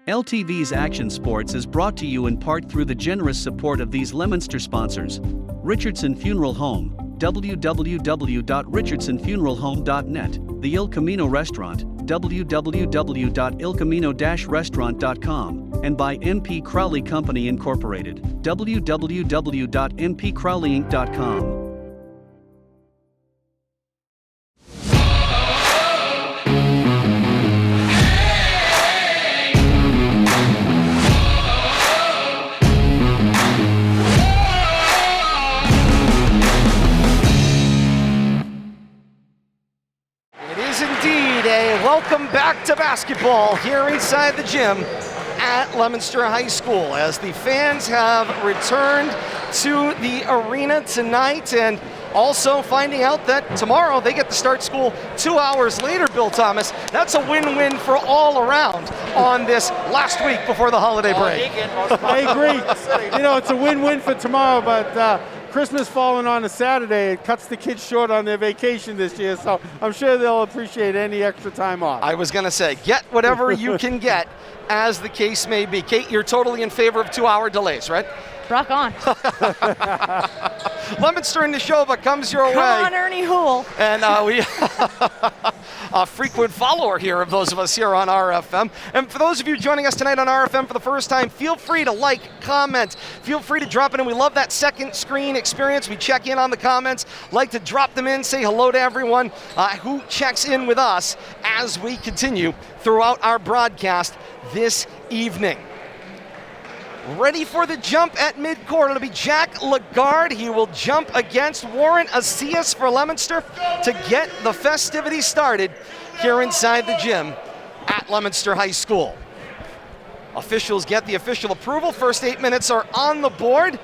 LTV's Action Sports is brought to you in part through the generous support of these Leominster sponsors. Richardson Funeral Home, www.richardsonfuneralhome.net, the Il Camino Restaurant, www.ilcamino-restaurant.com, and by MP Crowley Company Incorporated, www.mpcrowleyinc.com. Welcome back to basketball here inside the gym at Leominster High School as the fans have returned to the arena tonight, and also finding out that tomorrow they get to start school 2 hours later, Bill Thomas. That's a win-win for all around on this last week before the holiday break. I agree. It's a win-win for tomorrow, but Christmas falling on a Saturday, it cuts the kids short on their vacation this year, so I'm sure they'll appreciate any extra time off. I was going to say, get whatever you can get, as the case may be. Kate, you're totally in favor of 2-hour delays, right? Rock on. Leominster and Nashoba comes your way. Come on, Ernie Hool. And we a frequent follower here of those of us here on RFM. And for those of you joining us tonight on RFM for the first time, feel free to like, comment, feel free to drop it in. We love that second screen experience. We check in on the comments, like to drop them in, say hello to everyone who checks in with us as we continue throughout our broadcast this evening. Ready for the jump at midcourt. It'll be Jack Lagarde. He will jump against Warren Asias for Leominster to get the festivities started here inside the gym at Leominster High School. Officials get the official approval. First 8 minutes are on the board,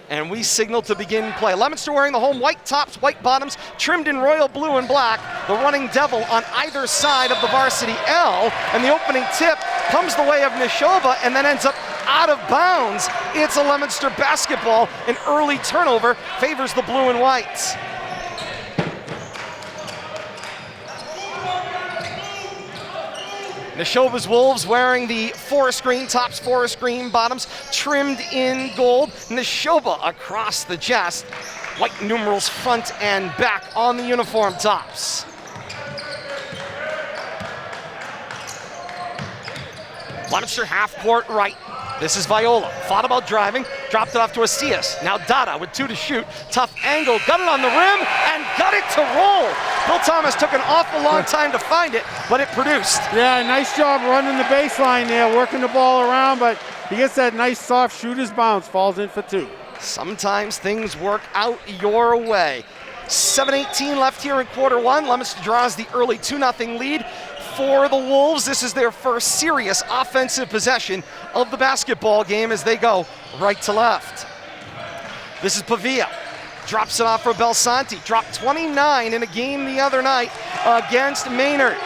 and we signal to begin play. Leominster wearing the home white tops, white bottoms, trimmed in royal blue and black. The running devil on either side of the varsity L, and the opening tip comes the way of Nashoba and then ends up out of bounds. It's a Leominster basketball. An early turnover favors the blue and whites. Nashoba's Wolves wearing the forest green tops, forest green bottoms, trimmed in gold. Nashoba across the chest. White numerals front and back on the uniform tops. Leominster half court right. This is Viola. Thought about driving, dropped it off to Asias. Now Dada with 2 to shoot. Tough angle, got it on the rim, and got it to roll. Bill Thomas took an awful long time to find it, but it produced. Yeah, nice job running the baseline there, working the ball around, but he gets that nice soft shooter's bounce, falls in for 2. Sometimes things work out your way. 7:18 left here in quarter one. Leominster draws the early 2-0 lead for the Wolves. This is their first serious offensive possession of the basketball game as they go right to left. This is Pavia. Drops it off for Belsanti. Dropped 29 in a game the other night against Maynard.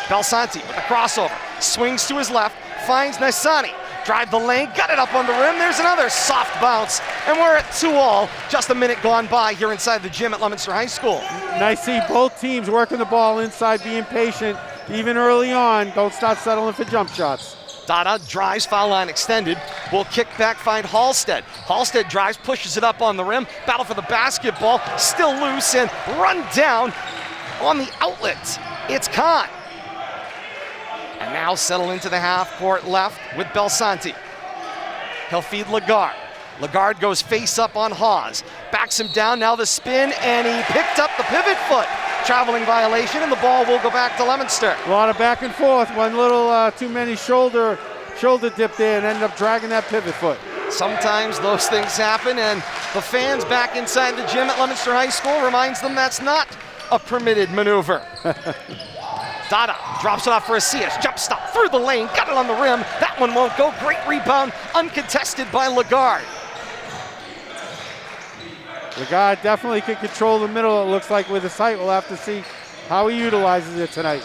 Belsanti with a crossover. Swings to his left. Finds Naisani. Drive the lane, got it up on the rim. There's another soft bounce, and we're at 2-all. Just a minute gone by here inside the gym at Leominster High School. Nice to see both teams working the ball inside, being patient, even early on. Don't start settling for jump shots. Dada drives, foul line extended. Will kick back, find Halstead. Halstead drives, pushes it up on the rim. Battle for the basketball, still loose and run down on the outlet. It's Khan. And now settle into the half-court left with Belsanti. He'll feed Lagarde. Lagarde goes face up on Hawes. Backs him down, now the spin, and he picked up the pivot foot. Traveling violation, and the ball will go back to Leominster. A lot of back and forth. One little too many shoulder dip there and ended up dragging that pivot foot. Sometimes those things happen, and the fans back inside the gym at Leominster High School reminds them that's not a permitted maneuver. Dada drops it off for Asias. Jump stop through the lane. Got it on the rim. That one won't go. Great rebound. Uncontested by Lagarde. Lagarde definitely can control the middle, it looks like, with his height. We'll have to see how he utilizes it tonight.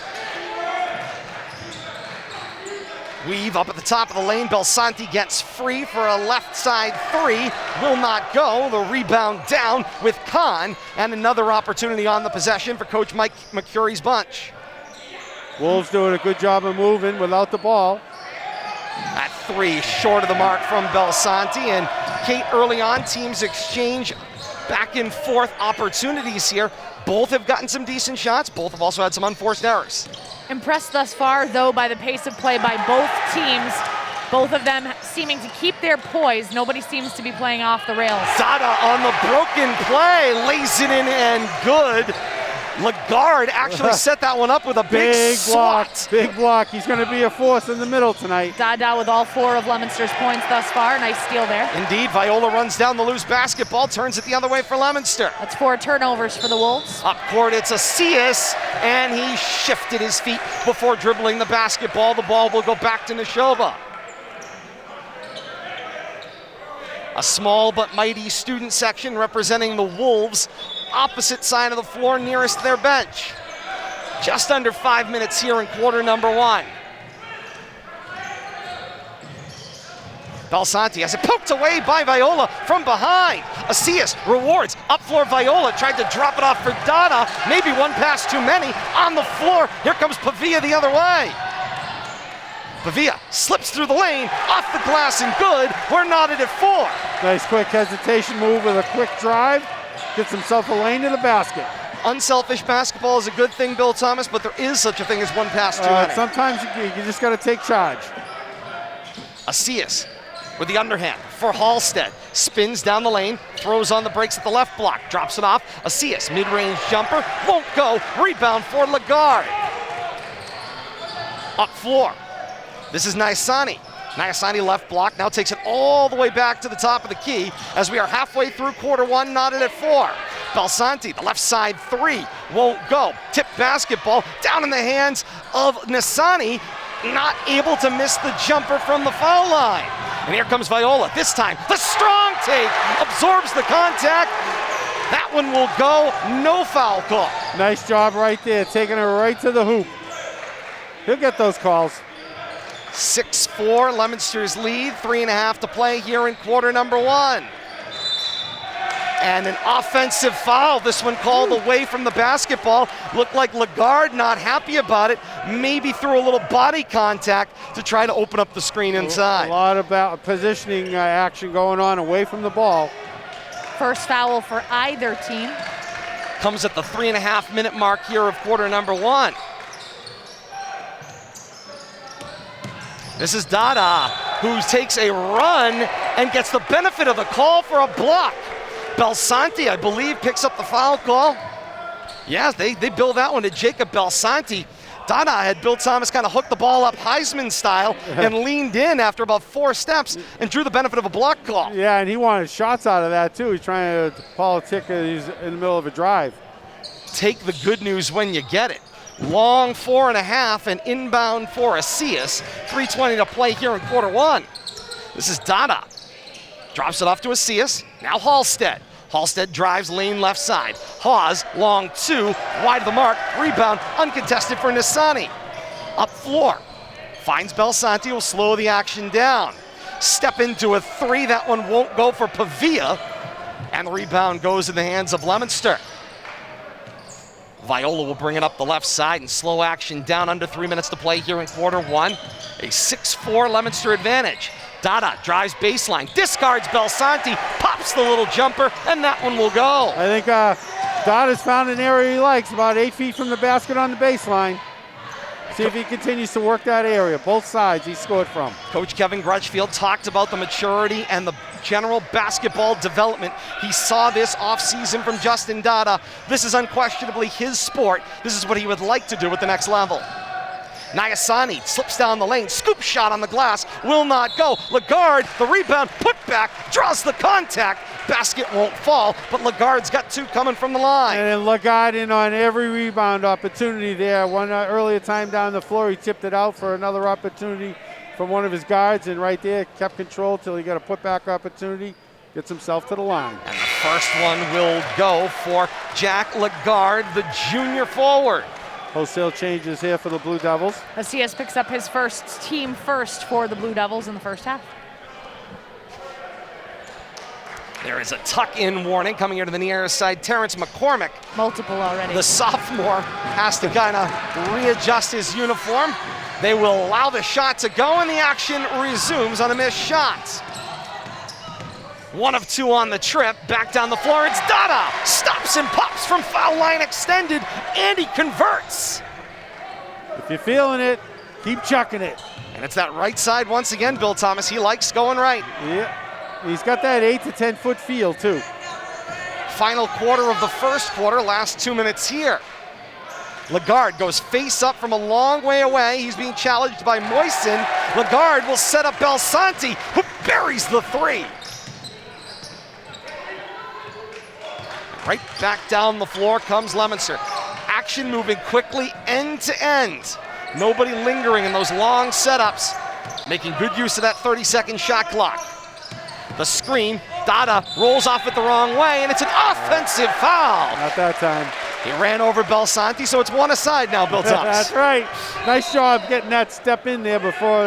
Weave up at the top of the lane. Belsanti gets free for a left side 3. Will not go. The rebound down with Khan. And another opportunity on the possession for Coach Mike McCurry's bunch. Wolves doing a good job of moving without the ball. At 3, short of the mark from Belsanti. And Kate, early on, teams exchange back and forth opportunities here. Both have gotten some decent shots. Both have also had some unforced errors. Impressed thus far, though, by the pace of play by both teams. Both of them seeming to keep their poise. Nobody seems to be playing off the rails. Dada on the broken play, lays it in and good. Lagarde actually set that one up with a big block. swat. Big block. He's going to be a force in the middle tonight. Dada with all 4 of Leominster's points thus far. Nice steal there. Indeed, Viola runs down the loose basketball, turns it the other way for Leominster. That's 4 turnovers for the Wolves. Up court, it's Asias, and he shifted his feet before dribbling the basketball. The ball will go back to Nashoba. A small but mighty student section representing the Wolves, opposite side of the floor nearest their bench. Just under 5 minutes here in quarter number 1. Belsanti has it poked away by Viola from behind. Asias rewards, up floor Viola, tried to drop it off for Dada. Maybe one pass too many on the floor. Here comes Pavia the other way. Pavia slips through the lane, off the glass and good. We're knotted at 4. Nice quick hesitation move with a quick drive. Gets himself a lane to the basket. Unselfish basketball is a good thing, Bill Thomas, but there is such a thing as one pass too many. Sometimes you just got to take charge. Asias with the underhand for Halstead. Spins down the lane, throws on the brakes at the left block, drops it off. Asias, mid-range jumper, won't go. Rebound for Lagarde. Up floor. This is Naisani. Naisani left block, now takes it all the way back to the top of the key as we are halfway through quarter 1, knotted at 4. Belsanti, the left side 3, won't go. Tip basketball down in the hands of Nasani, not able to miss the jumper from the foul line. And here comes Viola. This time, the strong take absorbs the contact. That one will go, no foul call. Nice job right there, taking her right to the hoop. He'll get those calls. 6-4, Leominster's lead, 3.5 to play here in quarter number 1. And an offensive foul, this one called away from the basketball. Looked like Lagarde not happy about it, maybe threw a little body contact to try to open up the screen inside. A lot of positioning action going on away from the ball. First foul for either team. Comes at the 3.5 minute mark here of quarter number 1. This is Dada, who takes a run and gets the benefit of the call for a block. Belsanti, I believe, picks up the foul call. Yeah, they bill that one to Jacob Belsanti. Dada had Bill Thomas kind of hooked the ball up Heisman style and leaned in after about 4 steps and drew the benefit of a block call. Yeah, and he wanted shots out of that too. He's trying to politic. He's in the middle of a drive. Take the good news when you get it. Long 4.5 and inbound for Asias. 3:20 to play here in quarter 1. This is Dada. Drops it off to Asias. Now Halstead. Halstead drives lane left side. Hawes, long 2, wide of the mark. Rebound, uncontested for Nasani. Up floor. Finds Belsanti, will slow the action down. Step into a 3, that one won't go for Pavia. And the rebound goes in the hands of Leominster. Viola will bring it up the left side and slow action down, under 3 minutes to play here in quarter 1. A 6-4 Leominster advantage. Dada drives baseline, discards Belsanti, pops the little jumper, and that one will go. I think Dada's found an area he likes, about 8 feet from the basket on the baseline. See if he continues to work that area. Both sides he scored from. Coach Kevin Grutchfield talked about the maturity and the general basketball development he saw this offseason from Justin Dada. This is unquestionably his sport. This is what he would like to do at the next level. Naisani slips down the lane, scoop shot on the glass, will not go. Lagarde, the rebound, put back, draws the contact. Basket won't fall, but Lagarde's got 2 coming from the line. And then Lagarde in on every rebound opportunity there. One earlier time down the floor, he tipped it out for another opportunity from one of his guards, and right there, kept control till he got a putback opportunity, gets himself to the line. And the first one will go for Jack Lagarde, the junior forward. Wholesale changes here for the Blue Devils. Asias picks up his team first for the Blue Devils in the first half. There is a tuck-in warning coming here to the near side. Terrence McCormick, Multiple already. the sophomore, has to kind of readjust his uniform. They will allow the shot to go, and the action resumes on a missed shot. 1 of 2 on the trip. Back down the floor, it's Dada. Stops and pops from foul line extended, and he converts. If you're feeling it, keep chucking it. And it's that right side once again, Bill Thomas. He likes going right. Yeah, he's got that 8 to 10 foot feel too. Final quarter of the first quarter, last 2 minutes here. Lagarde goes face up from a long way away. He's being challenged by Moisen. Lagarde will set up Belsanti, who buries the 3. Right back down the floor comes Leominster. Action moving quickly end to end. Nobody lingering in those long setups, making good use of that 30-second shot clock. The screen, Dada rolls off it the wrong way, and it's an offensive foul. Not that time. He ran over Belsanti, so it's 1 aside now, Bill Thomas. That's right. Nice job getting that step in there before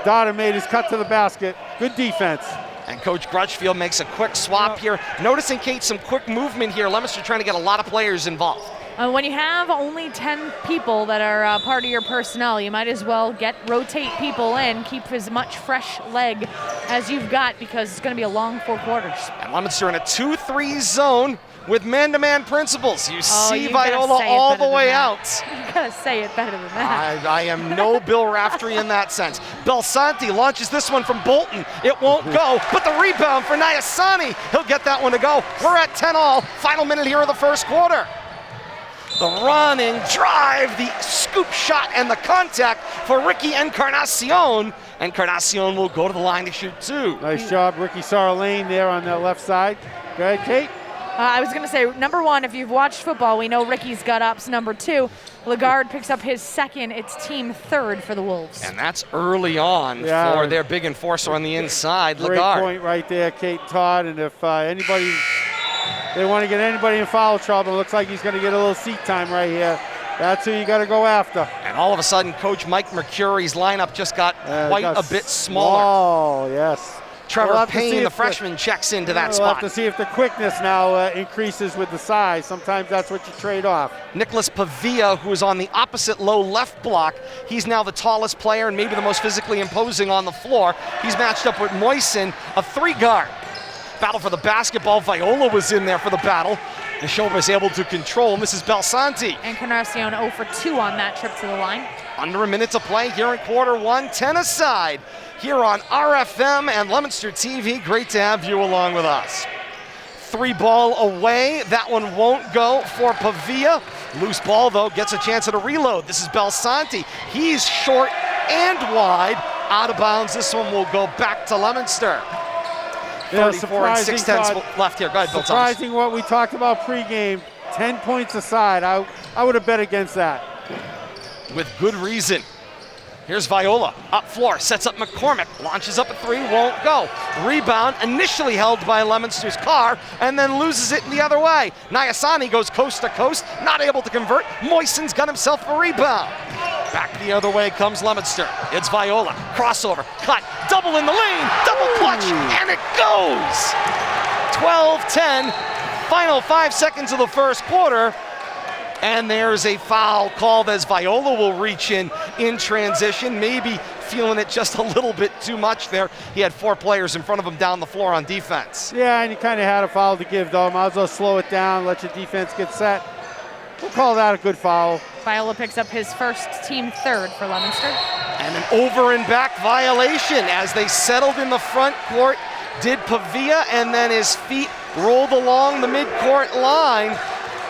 Dada made his cut to the basket. Good defense. And Coach Grutchfield makes a quick swap here. Noticing, Kate, some quick movement here. Leominster trying to get a lot of players involved. When you have only 10 people that are part of your personnel, you might as well rotate people in, keep as much fresh leg as you've got, because it's going to be a long 4 quarters. And Leominster in a 2-3 zone with man-to-man principles. You see you gotta Viola say it all better the than way that. out. You gotta say it better than that. I am no Bill Raftery in that sense. Belsanti launches this one from Bolton. It won't go, but the rebound for Nyasani. He'll get that one to go. We're at 10 all. Final minute here of the first quarter. The running drive, the scoop shot, and the contact for Ricky Encarnacion. Encarnacion will go to the line to shoot 2. Nice job. Ricky saw a lane there on the left side. Go ahead, Kate. I was going to say, number 1, if you've watched football, we know Ricky's got ups. Number 2, Lagarde picks up his 2nd. It's team 3rd for the Wolves. And that's early on for their big enforcer on the inside, Great Lagarde. point right there, Kate Todd. And if they want to get anybody in foul trouble, it looks like he's going to get a little seat time right here. That's who you got to go after. And all of a sudden, Coach Mike Mercuri's lineup just got quite a bit smaller. Oh, yes. Trevor Payne, the freshman, checks into that spot. We'll have to see if the quickness now increases with the size. Sometimes that's what you trade off. Nicholas Pavia, who is on the opposite low left block, he's now the tallest player and maybe the most physically imposing on the floor. He's matched up with Moisen, a 3-guard. Battle for the basketball. Viola was in there for the battle. Nashoba is able to control, and this is Belsanti. Encarnacion 0 for 2 on that trip to the line. Under a minute to play here in quarter 1, 10 aside. Here on RFM and Leominster TV, great to have you along with us. 3 ball away, that one won't go for Pavia. Loose ball though, gets a chance at a reload. This is Belsanti, he's short and wide. Out of bounds, this one will go back to Leominster. 34 and 6/10 left here. Go ahead, Bill Thomas. Surprising what we talked about pregame. 10 points aside. I would have bet against that. With good reason. Here's Viola, up floor, sets up McCormick, launches up a 3, won't go. Rebound, initially held by Leominster's Carr, and then loses it the other way. Nyasani goes coast to coast, not able to convert. Moisen's got himself a rebound. Back the other way comes Leominster. It's Viola, crossover, cut, double in the lane, double clutch, and it goes! 12-10, final 5 seconds of the first quarter. And there's a foul called as Viola will reach in transition, maybe feeling it just a little bit too much there. He had 4 players in front of him down the floor on defense. Yeah, and you kind of had a foul to give, though. Might as well slow it down, let your defense get set. We'll call that a good foul. Viola picks up his 1st, team 3rd for Leominster. And an over and back violation as they settled in the front court. Did Pavia, and then his feet rolled along the midcourt line.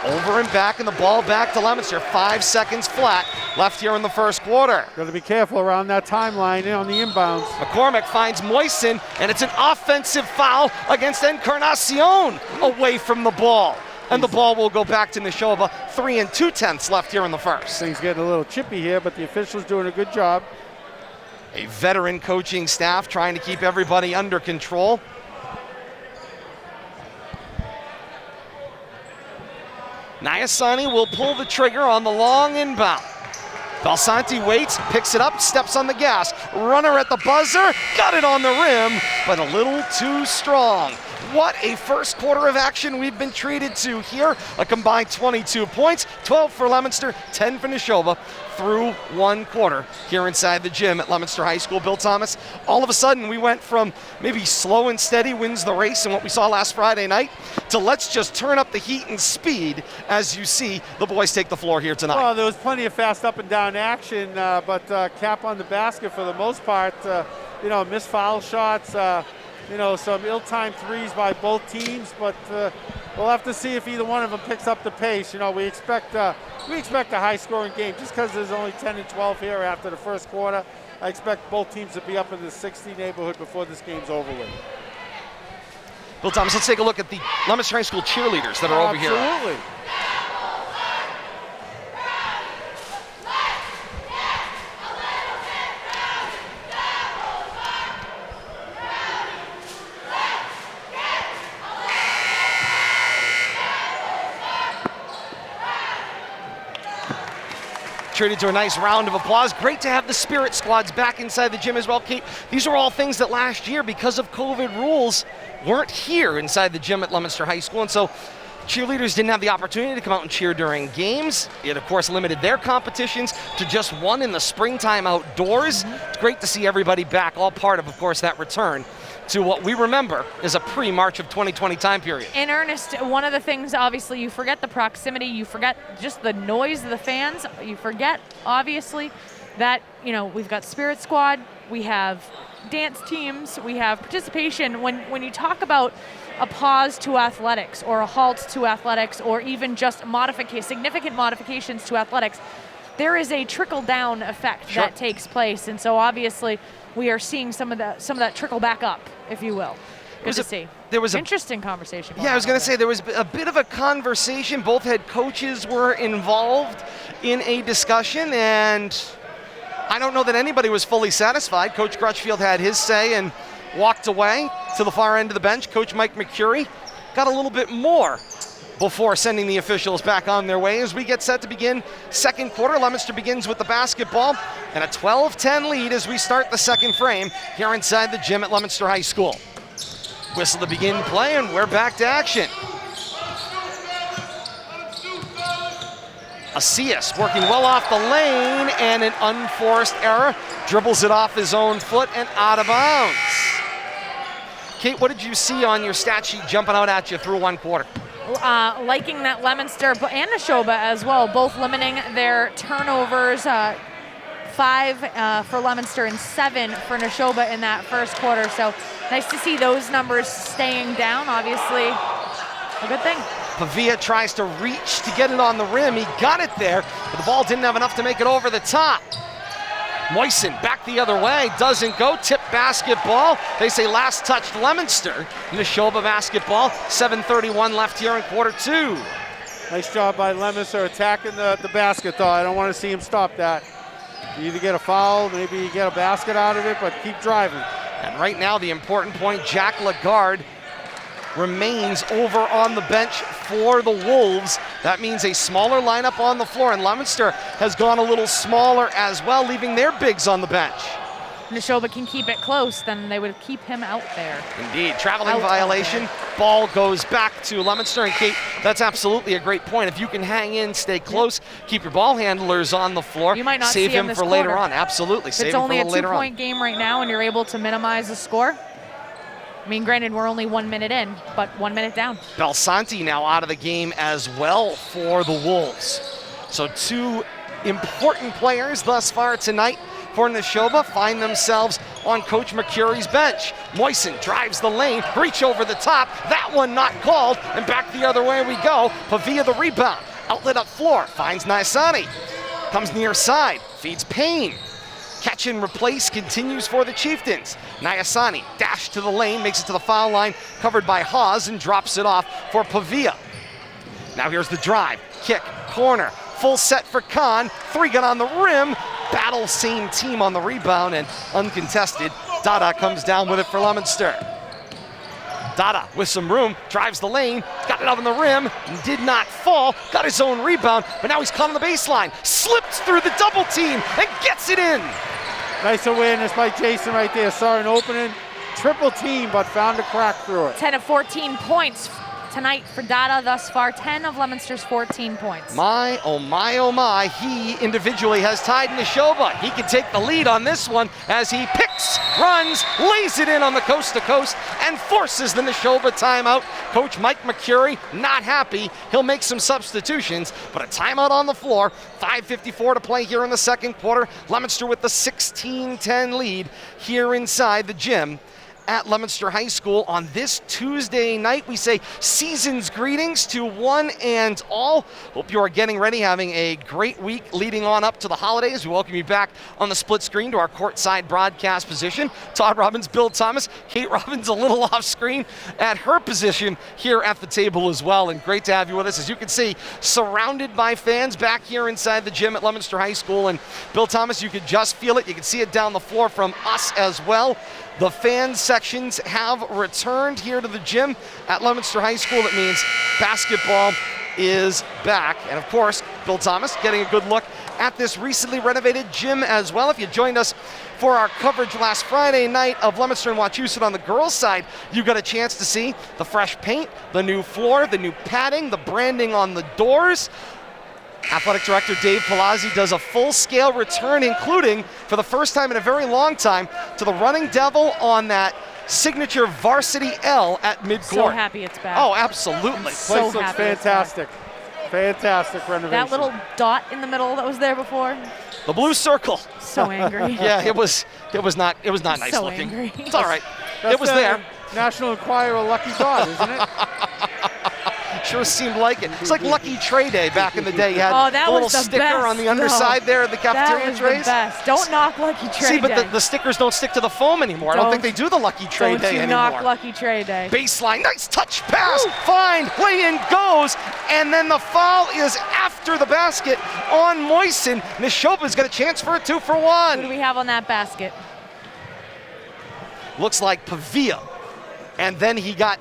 Over and back, and the ball back to Leominster. 5 seconds flat left here in the first quarter. Got to be careful around that timeline on the inbounds. McCormick finds Moisen, and it's an offensive foul against Encarnacion away from the ball. And the ball will go back to Nashoba. 3 2/10 left here in the first. Things getting a little chippy here, but the officials doing a good job. A veteran coaching staff trying to keep everybody under control. Nyasani will pull the trigger on the long inbound. Belsanti waits, picks it up, steps on the gas. Runner at the buzzer, got it on the rim, but a little too strong. What a first quarter of action we've been treated to here. A combined 22 points, 12 for Leominster, 10 for Nashoba through one quarter here inside the gym at Leominster High School. Bill Thomas, all of a sudden we went from maybe slow and steady wins the race and what we saw last Friday night to let's just turn up the heat and speed as you see the boys take the floor here tonight. Well, there was plenty of fast up and down action, but cap on the basket for the most part. Missed foul shots, some ill-timed threes by both teams, but we'll have to see if either one of them picks up the pace. We expect a high-scoring game just because there's only 10 and 12 here after the first quarter. I expect both teams to be up in the 60 neighborhood before this game's over with. Bill Thomas, let's take a look at the Leominster High School cheerleaders that are over here. Absolutely. Treated to a nice round of applause. Great to have the Spirit squads back inside the gym as well, Kate. These are all things that last year, because of COVID rules, weren't here inside the gym at Leominster High School, and so cheerleaders didn't have the opportunity to come out and cheer during games. It, of course, limited their competitions to just one in the springtime outdoors. It's great to see everybody back, all part of course, that return to what we remember is a pre-March of 2020 time period. In earnest, one of the things, obviously, you forget the proximity, you forget just the noise of the fans, you forget, obviously, that, we've got Spirit Squad, we have dance teams, we have participation. When you talk about a pause to athletics or a halt to athletics or even just significant modifications to athletics, there is a trickle-down effect that takes place, and so obviously we are seeing some of that trickle back up, if you will. Good to see. There was an interesting conversation. Yeah, I was going to say there was a bit of a conversation. Both head coaches were involved in a discussion, and I don't know that anybody was fully satisfied. Coach Crutchfield had his say and walked away to the far end of the bench. Coach Mike McCurry got a little bit more before sending the officials back on their way as we get set to begin second quarter. Leominster begins with the basketball and a 12-10 lead as we start the second frame here inside the gym at Leominster High School. Whistle to begin play, and we're back to action. Asias working well off the lane, and an unforced error. Dribbles it off his own foot and out of bounds. Kate, what did you see on your stat sheet jumping out at you through one quarter? Liking that Leominster and Nashoba as well, both limiting their turnovers, 5 for Leominster and 7 for Nashoba in that first quarter. So nice to see those numbers staying down, obviously a good thing. Pavia tries to reach to get it on the rim. He got it there, but the ball didn't have enough to make it over the top. Moisen back the other way, doesn't go. Tip basketball. They say last touched Leominster. Nashoba basketball. 7:31 left here in quarter two. Nice job by Leominster attacking the basket, though. I don't want to see him stop that. You either get a foul, maybe you get a basket out of it, but keep driving. And right now, the important point, Jack Lagarde remains over on the bench for the Wolves. That means a smaller lineup on the floor, and Leominster has gone a little smaller as well, leaving their bigs on the bench. Nashoba can keep it close, then they would keep him out there. Indeed, traveling violation. Ball goes back to Leominster, and Kate, that's absolutely a great point. If you can hang in, stay close, keep your ball handlers on the floor, you might not save see him for later on. Absolutely, save him for later on. It's only a 2-point game right now, and you're able to minimize the score. I mean, granted, we're only 1 minute in, but 1 minute down. Belsanti now out of the game as well for the Wolves. So two important players thus far tonight for Nashoba find themselves on Coach McCurry's bench. Moisen drives the lane, reach over the top. That one not called, and back the other way we go. Pavia the rebound. Outlet up floor, finds Naisani. Comes near side, feeds Payne. Catch and replace continues for the Chieftains. Nyasani dash to the lane, makes it to the foul line, covered by Hawes, and drops it off for Pavia. Now here's the drive, kick, corner, full set for Khan. 3 gun on the rim, battle same team on the rebound, and uncontested. Dada comes down with it for Leominster. Dada with some room, drives the lane, got it up on the rim, did not fall, got his own rebound, but now he's caught on the baseline, slips through the double team, and gets it in. Nice awareness by Jason right there. Saw an opening, triple team, but found a crack through it. 10 of 14 points tonight for Dada thus far. 10 of Leominster's 14 points. My, oh my, oh my. He individually has tied Nashoba. He can take the lead on this one as he picks, runs, lays it in on the coast to coast, and forces the Nashoba timeout. Coach Mike McCurry not happy. He'll make some substitutions, but a timeout on the floor. 5:54 to play here in the second quarter. Leominster with the 16-10 lead here inside the gym at Leominster High School on this Tuesday night. We say season's greetings to one and all. Hope you are getting ready, having a great week leading on up to the holidays. We welcome you back on the split screen to our courtside broadcast position. Todd Robbins, Bill Thomas, Kate Robbins a little off screen at her position here at the table as well. And great to have you with us. As you can see, surrounded by fans back here inside the gym at Leominster High School. And Bill Thomas, you could just feel it. You can see it down the floor from us as well. The fan sections have returned here to the gym at Leominster High School. That means basketball is back. And of course, Bill Thomas getting a good look at this recently renovated gym as well. If you joined us for our coverage last Friday night of Leominster and Wachusett on the girls' side, you got a chance to see the fresh paint, the new floor, the new padding, the branding on the doors. Athletic Director Dave Palazzi does a full-scale return, including, for the first time in a very long time, to the running devil on that signature varsity L at midcourt. So happy it's back. Oh, absolutely. So Place looks happy it's back. fantastic. Fantastic renovation. That little dot in the middle that was there before, The blue circle. so angry. Yeah, it was not nice So looking. angry. It's all right. That's It was the there. National Enquirer lucky dot, isn't it? Sure seemed like it. It's like Lucky Tray Day back in the day. You had Oh, that the little was the sticker best, on the underside though. there of the cafeteria That was trays. the best. Don't knock Lucky Tray See, but Day. the stickers don't stick to the foam anymore. I don't think they do the Lucky Tray Don't Day you anymore. knock Lucky Tray Day. Baseline, nice touch pass, fine, lay-in goes, and then the foul is after the basket on Moisen. Nashoba's got a chance for a 2-for-1. Who do we have on that basket? Looks like Pavia, and then he got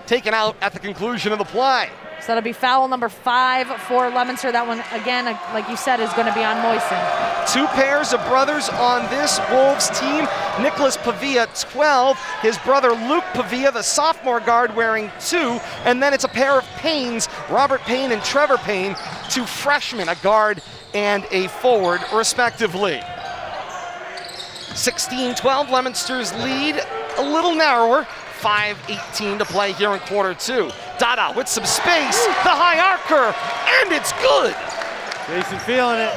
taken out at the conclusion of the play. So that'll be foul number 5 for Leominster. That one, again, like you said, is going to be on Moisen. 2 pairs of brothers on this Wolves team. Nicholas Pavia, 12. His brother Luke Pavia, the sophomore guard, wearing 2. And then it's a pair of Paynes, Robert Payne and Trevor Payne, 2 freshmen, a guard and a forward, respectively. 16-12, Leominster's lead a little narrower. 5:18 to play here in quarter 2. Dada with some space, the high arcer, and it's good. Jason feeling it.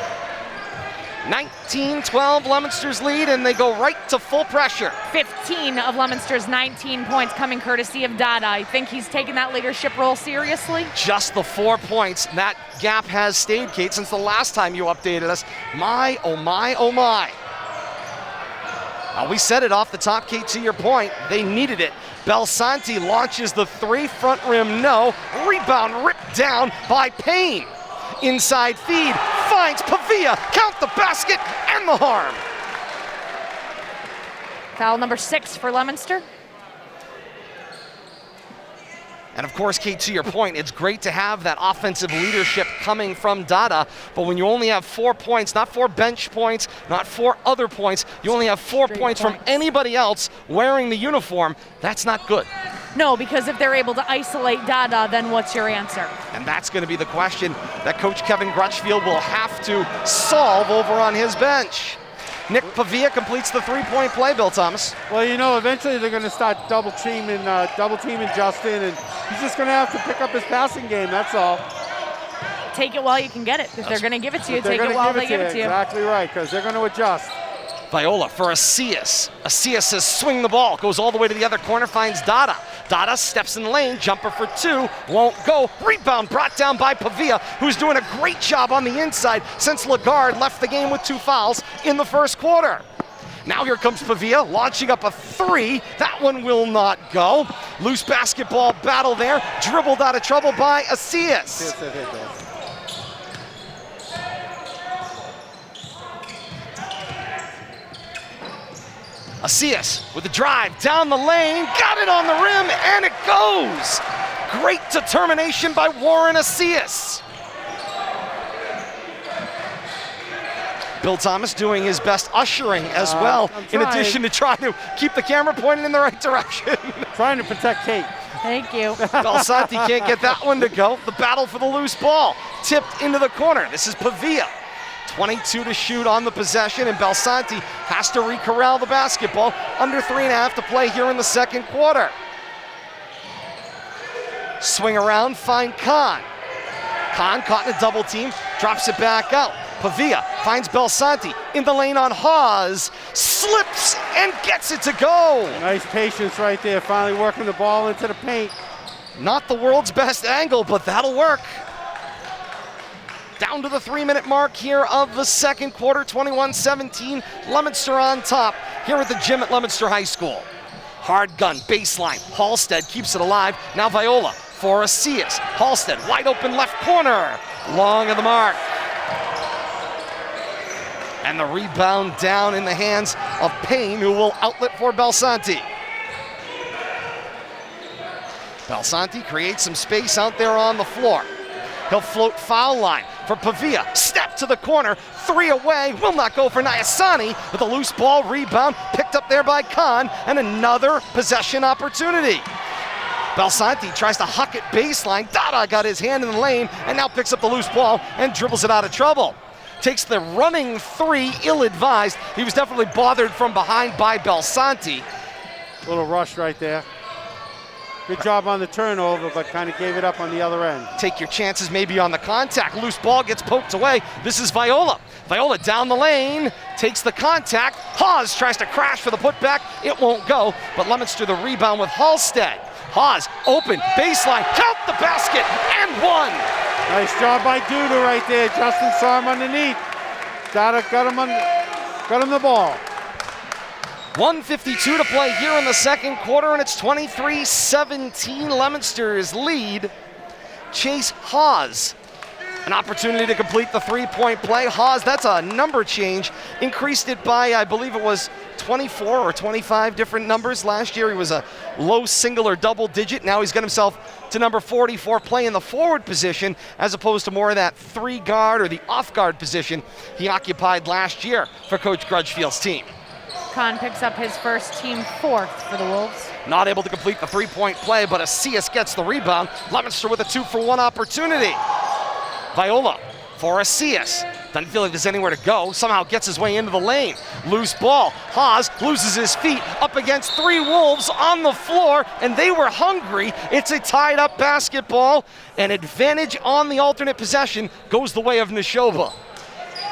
19-12, Leominster's lead, and they go right to full pressure. 15 of Leominster's 19 points coming courtesy of Dada. I think he's taken that leadership role seriously. Just the 4 points. That gap has stayed, Kate, since the last time you updated us. My, oh my, oh my. We said it off the top, Kate, to your point. They needed it. Belsanti launches the 3, front rim, no. Rebound ripped down by Payne. Inside feed, finds Pavia. Count the basket and the harm. Foul number 6 for Leominster. And of course, Kate, to your point, it's great to have that offensive leadership coming from Dada, but when you only have 4 points, not 4 bench points, not 4 other points, you only have 4 points from anybody else wearing the uniform, that's not good. No, because if they're able to isolate Dada, then what's your answer? And that's going to be the question that Coach Kevin Grutchfield will have to solve over on his bench. Nick Pavia completes the 3-point play, Bill Thomas. Well, you know, eventually they're going to start double teaming Justin, and he's just going to have to pick up his passing game. That's all. Take it while you can get it. If they're going to give it to you, take it while they give it to you. Exactly right, because they're going to adjust. Viola for Acias. Acias says swing the ball, goes all the way to the other corner, finds Dada. Dada steps in the lane, jumper for 2, won't go. Rebound brought down by Pavia, who's doing a great job on the inside since Lagarde left the game with 2 fouls in the first quarter. Now here comes Pavia, launching up a 3. That one will not go. Loose basketball battle there, dribbled out of trouble by Acias. Acias with the drive down the lane, got it on the rim, and it goes. Great determination by Warren Acias. Bill Thomas doing his best ushering as well, I'm in trying. addition to trying to keep the camera pointing in the right direction. Trying to protect Kate. Thank you. Belsanti can't get that one to go. The battle for the loose ball. Tipped into the corner. This is Pavia. 22 to shoot on the possession, and Belsanti has to re-corral the basketball. Under 3.5 to play here in the second quarter. Swing around, find Khan. Khan caught in a double team, drops it back out. Pavia finds Belsanti in the lane on Haas, slips and gets it to go. Nice patience right there, finally working the ball into the paint. Not the world's best angle, but that'll work. Down to the 3-minute mark here of the second quarter, 21-17, Leominster on top here at the gym at Leominster High School. Hard gun, baseline, Halstead keeps it alive, now Viola for Asias. Halstead, wide open left corner, long of the mark. And the rebound down in the hands of Payne, who will outlet for Belsanti. Belsanti creates some space out there on the floor. He'll float foul line for Pavia. Step to the corner, 3 away, will not go for Nyasani, with a loose ball rebound picked up there by Khan, and another possession opportunity. Belsanti tries to huck it baseline. Dada got his hand in the lane and now picks up the loose ball and dribbles it out of trouble. Takes the running 3, ill-advised. He was definitely bothered from behind by Belsanti. Little rush right there. Good job on the turnover, but kind of gave it up on the other end. Take your chances maybe on the contact. Loose ball gets poked away. This is Viola. Viola down the lane, takes the contact. Haas tries to crash for the putback. It won't go, but Leominster the rebound with Halstead. Haas open, baseline, count the basket, and one. Nice job by Duda right there. Justin saw him underneath. Got him the ball. 1:52 to play here in the second quarter, and it's 23-17, Leominster's lead. Chase Haas, an opportunity to complete the 3-point play. Haas, that's a number change, increased it by, I believe it was 24 or 25 different numbers. Last year he was a low single or double digit. Now he's got himself to number 44, playing the forward position as opposed to more of that 3-guard or the off-guard position he occupied last year for Coach Grudgefield's team. Khan picks up his first team 4th for the Wolves. Not able to complete the 3-point play, but Asias gets the rebound. Leominster with a 2-for-1 opportunity. Viola for Asias. Doesn't feel like there's anywhere to go. Somehow gets his way into the lane. Loose ball. Haas loses his feet up against 3 Wolves on the floor, and they were hungry. It's a tied-up basketball. An advantage on the alternate possession goes the way of Nashoba.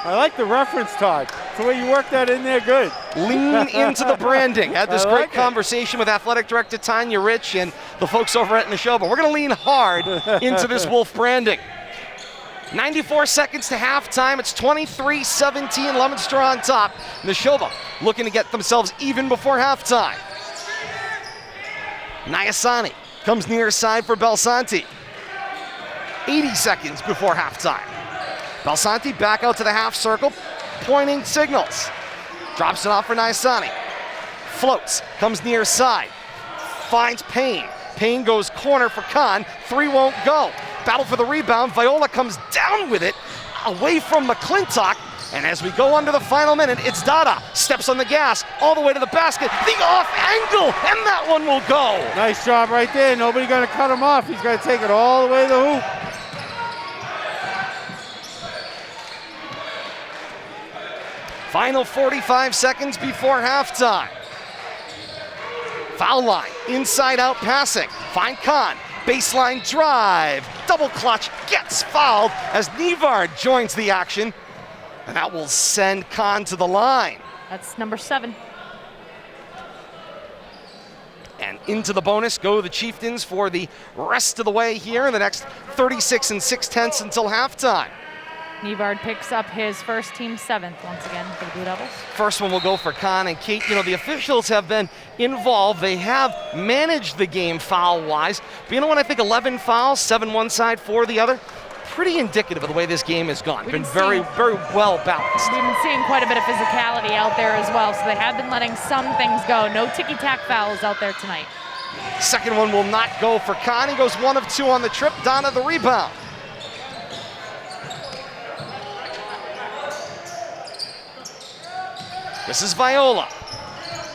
I like the reference, Todd. It's the way you work that in there, good. Lean into the branding. Had this I great like it. conversation with Athletic Director Tanya Rich and the folks over at Nashoba. We're going to lean hard into this Wolf branding. 94 seconds to halftime. It's 23-17, Leominster on top. Nashoba looking to get themselves even before halftime. Nyasani comes near side for Belsanti. 80 seconds before halftime. Belsanti back out to the half circle, pointing signals. Drops it off for Nyasani. Floats, comes near side. Finds Payne. Payne goes corner for Khan. 3 won't go. Battle for the rebound. Viola comes down with it, away from McClintock. And as we go under the final minute, it's Dada. Steps on the gas, all the way to the basket. The off angle, and that one will go. Nice job right there. Nobody going to cut him off. He's going to take it all the way to the hoop. Final 45 seconds before halftime. Foul line, inside out passing. Find Khan, baseline drive. Double clutch, gets fouled as Nivard joins the action. And that will send Khan to the line. That's number 7. And into the bonus go the Chieftains for the rest of the way here in the next 36 6/10 until halftime. Nivard picks up his first team 7th once again for the Blue Devils. First one will go for Khan and Kate. You know, the officials have been involved. They have managed the game foul-wise. But you know what? I think 11 fouls, 7 one side, 4 the other. Pretty indicative of the way this game has gone. Been very, very well balanced. We've been seeing quite a bit of physicality out there as well, so they have been letting some things go. No ticky-tack fouls out there tonight. Second one will not go for Khan. He goes 1 of 2 on the trip. Donna the rebound. This is Viola.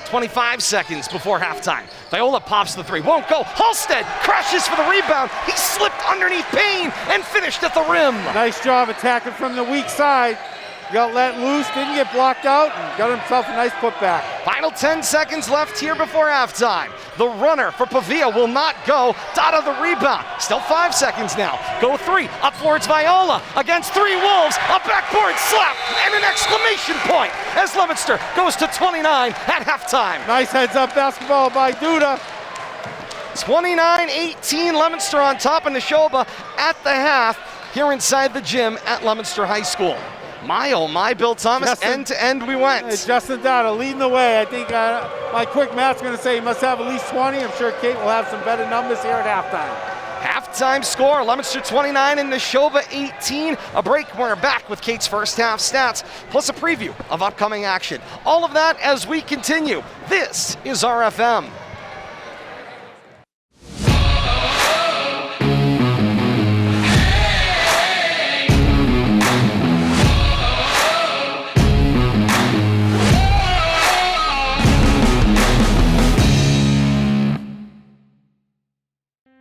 25 seconds before halftime. Viola pops the three, won't go. Halstead crashes for the rebound. He slipped underneath Payne and finished at the rim. Nice job attacking from the weak side. Got let loose, didn't get blocked out, and got himself a nice putback. Final 10 seconds left here before halftime. The runner for Pavia will not go. Dada the rebound. Still 5 seconds now. Go three. Up towards Viola against three Wolves. A backboard slap and an exclamation point as Leominster goes to 29 at halftime. Nice heads-up basketball by Duda. 29-18, Leominster on top of Nashoba at the half here inside the gym at Leominster High School. My, oh my, Bill Thomas, end to end we went. Justin Dada leading the way. I think my quick math's going to say he must have at least 20. I'm sure Kate will have some better numbers here at halftime. Halftime score, Leominster 29 and Nashoba 18. A break, we're back with Kate's first half stats, plus a preview of upcoming action. All of that as we continue. This is RFM.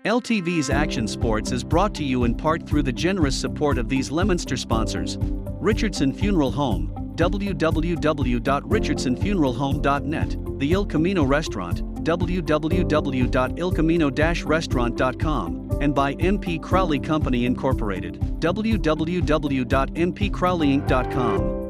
LTV's Action Sports is brought to you in part through the generous support of these Leominster sponsors: Richardson Funeral Home, www.richardsonfuneralhome.net, the Il Camino Restaurant, www.ilcamino-restaurant.com, and by MP Crowley Company Incorporated, www.mpcrowleyinc.com.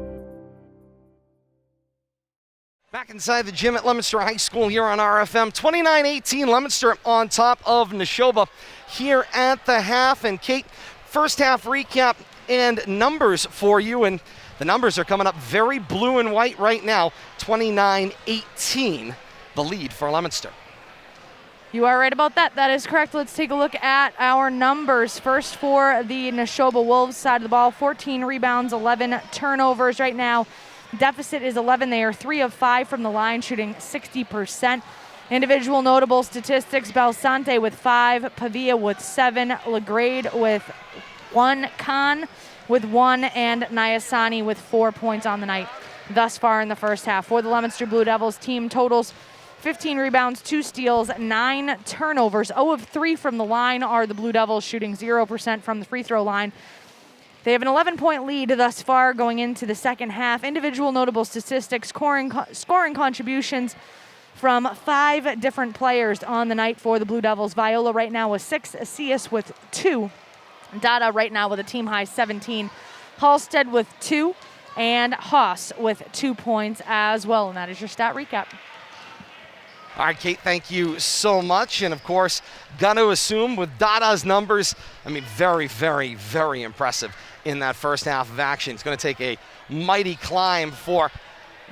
Back inside the gym at Leominster High School here on RFM. 29-18, Leominster on top of Nashoba here at the half. And Kate, first half recap and numbers for you. And the numbers are coming up very blue and white right now. 29-18, the lead for Leominster. You are right about that. That is correct. Let's take a look at our numbers. First for the Nashoba Wolves side of the ball, 14 rebounds, 11 turnovers right now. Deficit is 11. They are 3 of 5 from the line, shooting 60%. Individual notable statistics: Belsante with 5, Pavia with 7, LaGrade with 1, Khan with 1, and Nyasani with 4 points on the night thus far in the first half. For the Leominster Blue Devils, team totals 15 rebounds, 2 steals, 9 turnovers. 0 of 3 from the line are the Blue Devils, shooting 0% from the free throw line. They have an 11-point lead thus far going into the second half. Individual notable statistics: scoring contributions from 5 different players on the night for the Blue Devils. Viola right now with 6, Asias with 2, Dada right now with a team-high 17, Halstead with 2, and Haas with 2 points as well. And that is your stat recap. All right, Kate, thank you so much. And of course, got to assume with Dada's numbers, I mean, very, very, very impressive in that first half of action. It's going to take a mighty climb for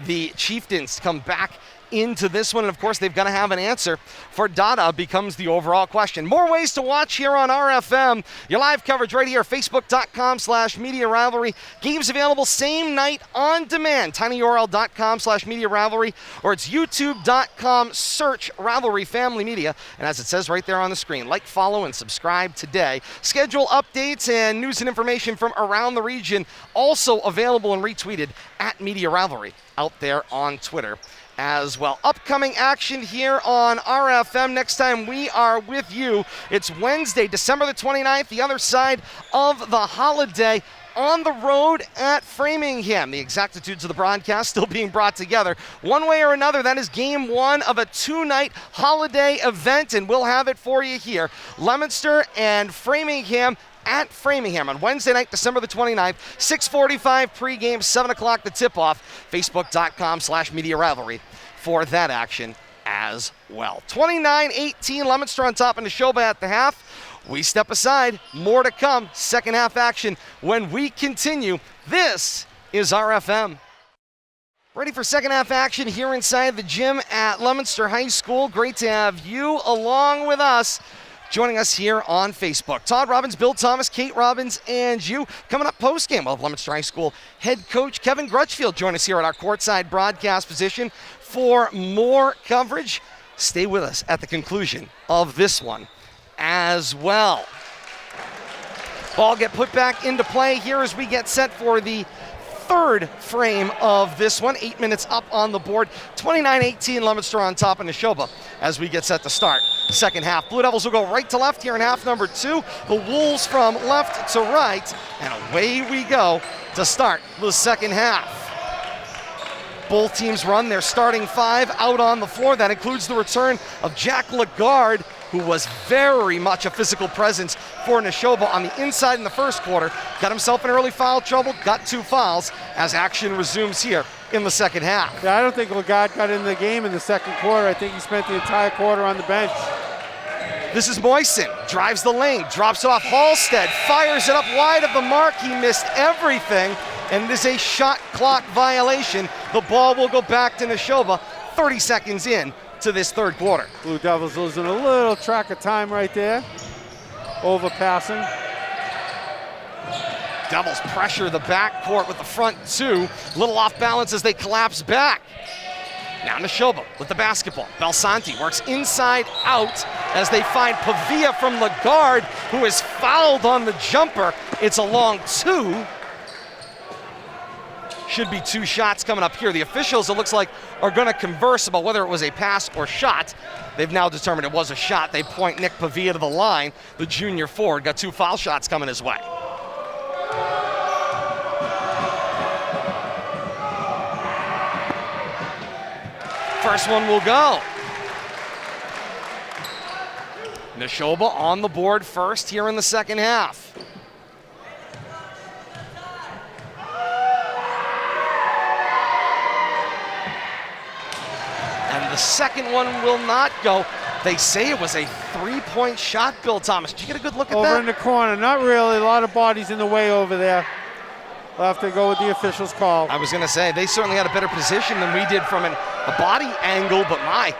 the Chieftains to come back into this one. And of course, they've got to have an answer for Dada becomes the overall question. More ways to watch here on RFM. Your live coverage right here, facebook.com/media rivalry. Games available same night on demand, tinyurl.com/media rivalry, or it's youtube.com, search Rivalry Family Media. And as it says right there on the screen, like, follow, and subscribe today. Schedule updates and news and information from around the region also available and retweeted at Media Rivalry out there on Twitter as well. Upcoming action here on RFM. Next time we are with you, it's Wednesday, December the 29th, the other side of the holiday, on the road at Framingham. The exactitudes of the broadcast still being brought together. One way or another, that is game 1 of a 2-night holiday event, and we'll have it for you here. Leominster and Framingham at Framingham on Wednesday night, December the 29th, 6:45 pregame, 7 o'clock the tip-off. Facebook.com/media rivalry for that action as well. 29-18, Leominster on top of Nashoba at the half. We step aside, more to come. Second half action when we continue. This is RFM. Ready for second half action here inside the gym at Leominster High School. Great to have you along with us. Joining us here on Facebook. Todd Robbins, Bill Thomas, Kate Robbins, and you. Coming up post-game, we'll have Leominster High School head coach Kevin Grutchfield join us here at our courtside broadcast position for more coverage. Stay with us at the conclusion of this one as well. Ball get put back into play here as we get set for the third frame of this one. 8 minutes up on the board. 29-18, Leominster on top of Nashoba as we get set to start second half. Blue Devils will go right to left here in half number 2. The Wolves from left to right. And away we go to start the second half. Both teams run their starting 5 out on the floor. That includes the return of Jack Lagarde, who was very much a physical presence for Nashoba on the inside in the first quarter. Got himself in early foul trouble, got 2 fouls as action resumes here in the second half. Yeah, I don't think Lagarde got in the game in the second quarter. I think he spent the entire quarter on the bench. This is Moisen, drives the lane, drops it off Halstead, fires it up wide of the mark. He missed everything, and it is a shot clock violation. The ball will go back to Nashoba 30 seconds in to this third quarter. Blue Devils losing a little track of time right there. Overpassing. Devils pressure the backcourt with the front 2. Little off balance as they collapse back. Now Nashoba with the basketball. Belsanti works inside out as they find Pavia from Lagarde, who is fouled on the jumper. It's a long 2. Should be 2 shots coming up here. The officials, it looks like, are going to converse about whether it was a pass or shot. They've now determined it was a shot. They point Nick Pavia to the line. The junior forward got 2 foul shots coming his way. First one will go. Nashoba on the board first here in the second half. And the second one will not go. They say it was a 3-point shot, Bill Thomas. Did you get a good look at that? Over in the corner, not really. A lot of bodies in the way over there. We'll have to go with the official's call. I was going to say, they certainly had a better position than we did from a body angle, but I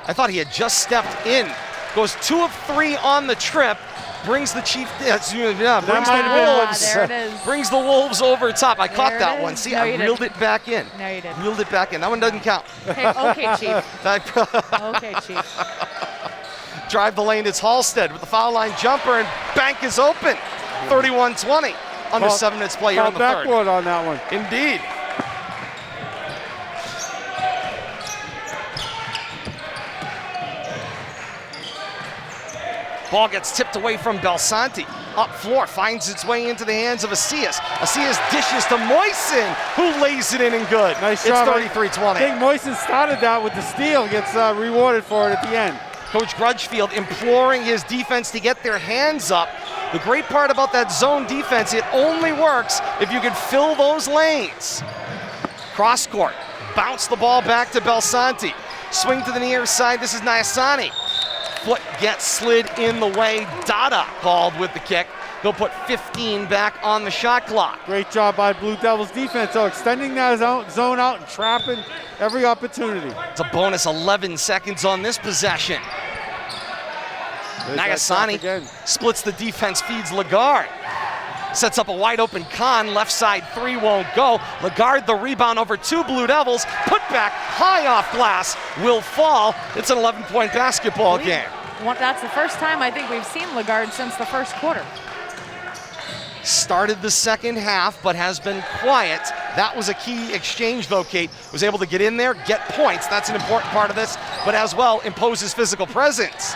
thought he had just stepped in. Goes 2 of 3 on the trip, brings the brings the Wolves over top. I caught that one. See, I reeled it back in. No, you didn't. Reeled it back in. That one doesn't count. Hey, okay, Chief. Okay, Chief. Drive the lane, it's Halstead with the foul line jumper, and bank is open. 31-20. Under 7 minutes play here in the third. Backboard on that one. Indeed. Ball gets tipped away from Belsanti. Up floor, finds its way into the hands of Asias. Asias dishes to Moisen, who lays it in and good. Nice it's job. 33-20. I think Moisen started that with the steal, gets rewarded for it at the end. Coach Grudgefield imploring his defense to get their hands up. The great part about that zone defense, it only works if you can fill those lanes. Cross court, bounce the ball back to Belsanti. Swing to the near side, this is Nyasani. Foot gets slid in the way. Dada called with the kick. He'll put 15 back on the shot clock. Great job by Blue Devils defense, though, extending that zone out and trapping every opportunity. It's a bonus 11 seconds on this possession. Nagasani splits the defense, feeds Lagarde. Sets up a wide open Khan, left side 3 won't go. Lagarde the rebound over 2 Blue Devils. Put back high off glass, will fall. It's an 11-point basketball game. That's the first time I think we've seen Lagarde since the first quarter. Started the second half, but has been quiet. That was a key exchange, though, Kate. Was able to get in there, get points. That's an important part of this, but as well imposes physical presence.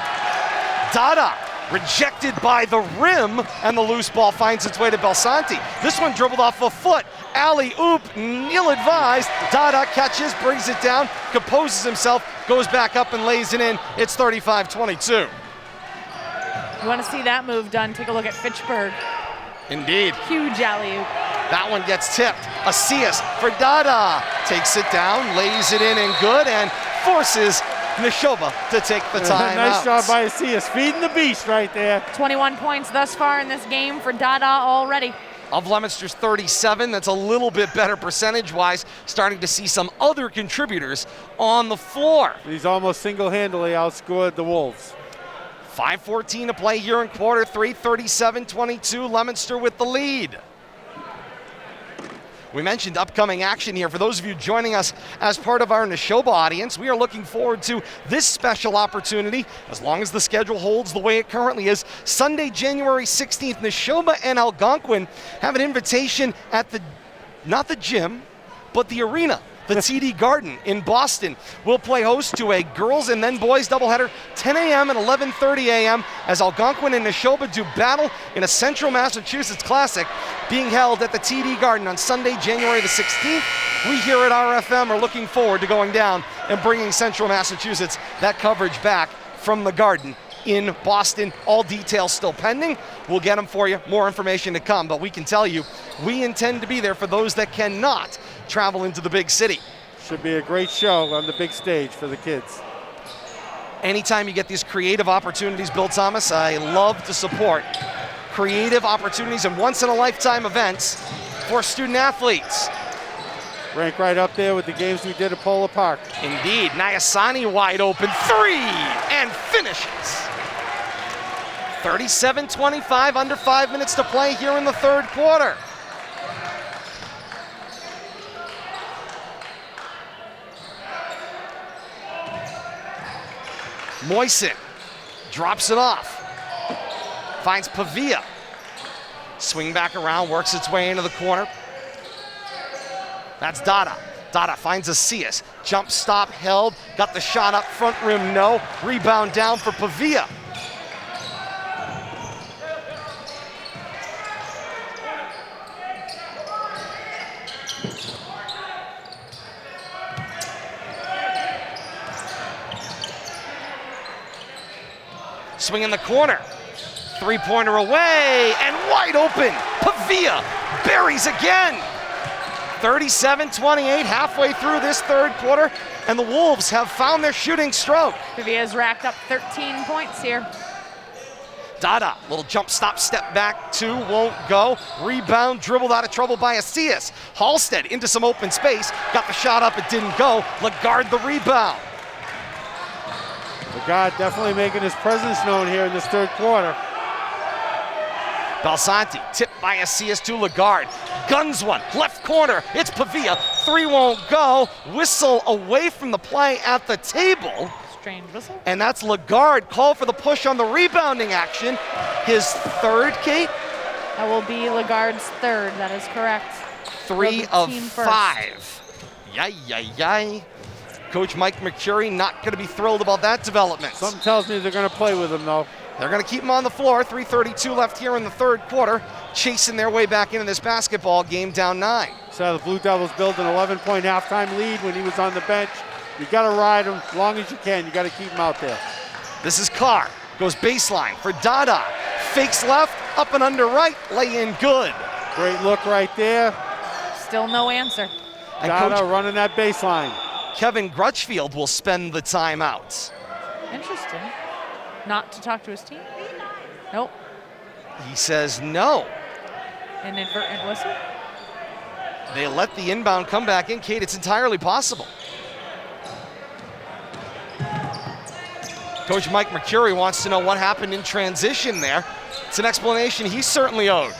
Dada rejected by the rim, and the loose ball finds its way to Belsanti. This one dribbled off a foot. Alley-oop, ill-advised. Dada catches, brings it down, composes himself, goes back up and lays it in. It's 35-22. You want to see that move done? Take a look at Fitchburg. Indeed. Huge alley-oop. That one gets tipped. Asias for Dada. Takes it down, lays it in and good, and forces Nashoba to take the time Nice out. job by Asias, feeding the beast right there. 21 points thus far in this game for Dada already. Of Leominster's 37, that's a little bit better percentage-wise. Starting to see some other contributors on the floor. He's almost single-handedly outscored the Wolves. 5:14 to play here in quarter 3, 37-22, Leominster with the lead. We mentioned upcoming action here. For those of you joining us as part of our Nashoba audience, we are looking forward to this special opportunity, as long as the schedule holds the way it currently is. Sunday, January 16th, Nashoba and Algonquin have an invitation at the not the gym, but the arena. The TD Garden in Boston will play host to a girls and then boys doubleheader, 10 a.m. and 11:30 a.m. as Algonquin and Nashoba do battle in a Central Massachusetts Classic being held at the TD Garden on Sunday, January the 16th. We here at RFM are looking forward to going down and bringing Central Massachusetts that coverage back from the Garden in Boston. All details still pending. We'll get them for you. More information to come, but we can tell you we intend to be there for those that cannot travel into the big city. Should be a great show on the big stage for the kids. Anytime you get these creative opportunities, Bill Thomas, I love to support creative opportunities and once-in-a-lifetime events for student athletes. Rank right up there with the games we did at Polar Park. Indeed, Nyasani wide open, three, and finishes. 37-25, under 5 minutes to play here in the third quarter. Moisen drops it off, finds Pavia. Swing back around, works its way into the corner. That's Dada. Dada finds Asias. Jump stop held, got the shot up front rim, no. Rebound down for Pavia. Swing in the corner. Three-pointer away and wide open. Pavia buries again. 37-28, halfway through this third quarter, and the Wolves have found their shooting stroke. Pavia's racked up 13 points here. Dada, little jump stop, step back, two, won't go. Rebound, dribbled out of trouble by Asias. Halstead into some open space, got the shot up, it didn't go. Lagarde the rebound. Lagarde definitely making his presence known here in this third quarter. Balsanti, tipped by Asias to Lagarde. Guns one, left corner, it's Pavia. Three won't go. Whistle away from the play at the table. Strange whistle. And that's Lagarde. Call for the push on the rebounding action. His third, Kate? That will be Lagarde's third, that is correct. 3 the of team 5. Yay, yay, yay. Coach Mike Mercury not going to be thrilled about that development. Something tells me they're going to play with him, though. They're going to keep him on the floor. 3:32 left here in the third quarter, chasing their way back into this basketball game, down 9. So the Blue Devils build an 11-point halftime lead when he was on the bench. You got to ride him as long as you can. You got to keep him out there. This is Carr. Goes baseline for Dada. Fakes left, up and under right, lay in good. Great look right there. Still no answer. And Dada Coach running that baseline. Kevin Grutchfield will spend the timeouts. Interesting. Not to talk to his team? Nope. He says no. Inadvertent whistle? They let the inbound come back in. Kate, it's entirely possible. Coach Mike Mercury wants to know what happened in transition there. It's an explanation he's certainly owed.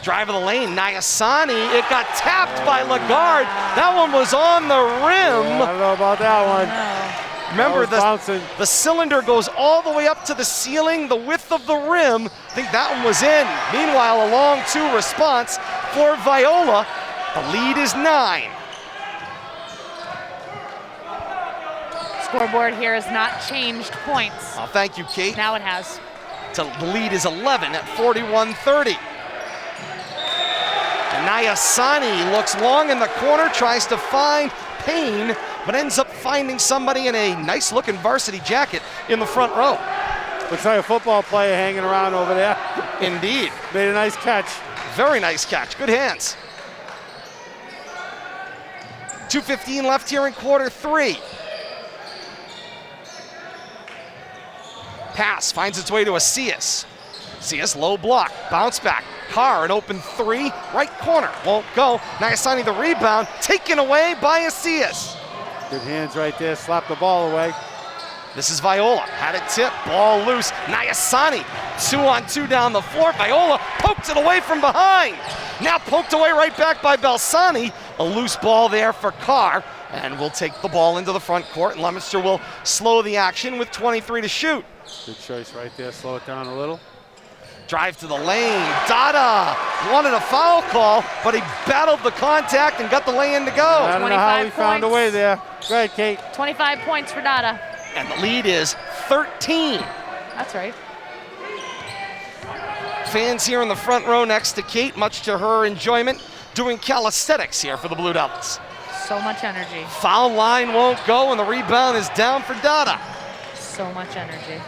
Drive of the lane, Nyasani. It got tapped by Lagarde. That one was on the rim. I don't know about that one. No. Remember, bouncing. the cylinder goes all the way up to the ceiling, the width of the rim. I think that one was in. Meanwhile, a long 2 response for Viola. The lead is 9. Scoreboard here has not changed points. Oh, thank you, Kate. Now it has. The lead is 11 at 41-30. And Nyasani looks long in the corner, tries to find Payne, but ends up finding somebody in a nice-looking varsity jacket in the front row. Looks like a football player hanging around over there. Indeed. Made a nice catch. Very nice catch. Good hands. 2:15 left here in quarter 3. Pass finds its way to Asias. Asias, low block, bounce back. Carr, an open 3, right corner, won't go. Nyasani the rebound, taken away by Asias. Good hands right there, slap the ball away. This is Viola, had it tipped, ball loose. Nyasani, 2-on-2 down the floor. Viola poked it away from behind. Now poked away right back by Balsani. A loose ball there for Carr, and we'll take the ball into the front court, and Leominster will slow the action with 23 to shoot. Good choice right there, slow it down a little. Drive to the lane, Dada wanted a foul call, but he battled the contact and got the lay-in to go. I don't know how he 25 found a points. way there. Go ahead, Kate. 25 points for Dada. And the lead is 13. That's right. Fans here in the front row next to Kate, much to her enjoyment, doing calisthenics here for the Blue Devils. So much energy. Foul line won't go, and the rebound is down for Dada. So much energy.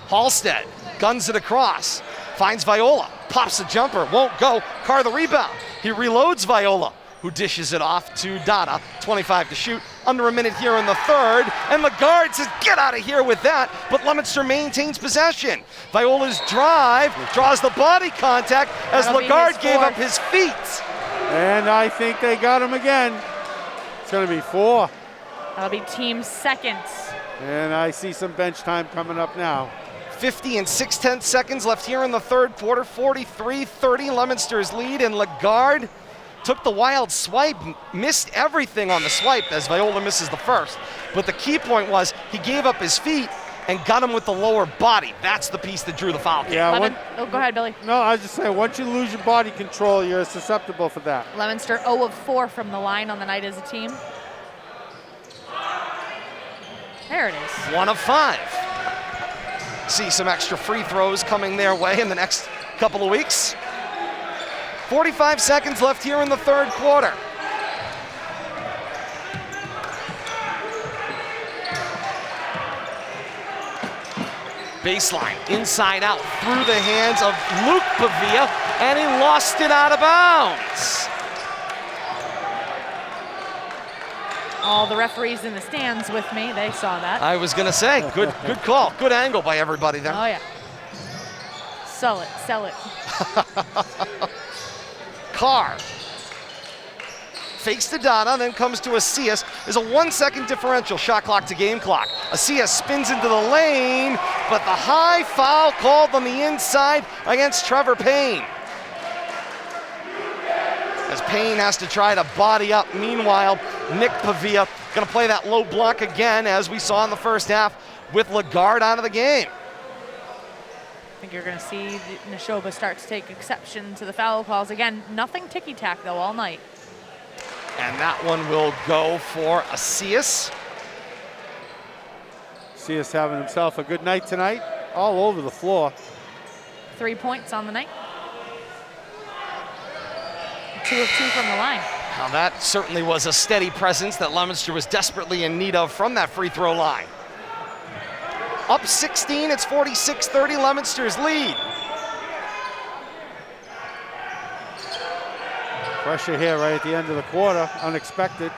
Halstead guns it across, finds Viola, pops the jumper, won't go. Carr the rebound. He reloads Viola, who dishes it off to Dada. 25 to shoot, under a minute here in the third, and the guard says, get out of here with that, but Leominster maintains possession. Viola's drive draws the body contact as That'll be Lagarde his gave up fourth. his feet. And I think they got him again. It's going to be 4. That'll be team second. And I see some bench time coming up now. 50 and 6/10 seconds left here in the third quarter. 43-30 Leominster's lead, and Lagarde took the wild swipe, missed everything on the swipe as Viola misses the first. But the key point was he gave up his feet and got him with the lower body. That's the piece that drew the foul. Yeah. Oh, go ahead, Billy. No, I was just saying, once you lose your body control, you're susceptible for that. Leominster 0 of 4 from the line on the night as a team. There it is. 1 of 5. See some extra free throws coming their way in the next couple of weeks. 45 seconds left here in the third quarter. Baseline, inside out, through the hands of Luke Pavia, and he lost it out of bounds. All the referees in the stands with me, they saw that. I was gonna say, good call, good angle by everybody there. Oh, yeah. Sell it, sell it. Carr fakes to Donna, then comes to Asias. There's a 1 second differential, shot clock to game clock. Asias spins into the lane, but the high foul called on the inside against Trevor Payne. As Payne has to try to body up. Meanwhile, Nick Pavia gonna play that low block again, as we saw in the first half, with Lagarde out of the game. I think you're going to see Nashoba start to take exception to the foul calls. Again, nothing ticky-tack, though, all night. And that one will go for Asias. See us having himself a good night tonight, all over the floor. 3 points on the night. 2 of 2 from the line. Now that certainly was a steady presence that Leominster was desperately in need of from that free throw line. Up 16, it's 46-30, Leominster's lead. Pressure here right at the end of the quarter, unexpected.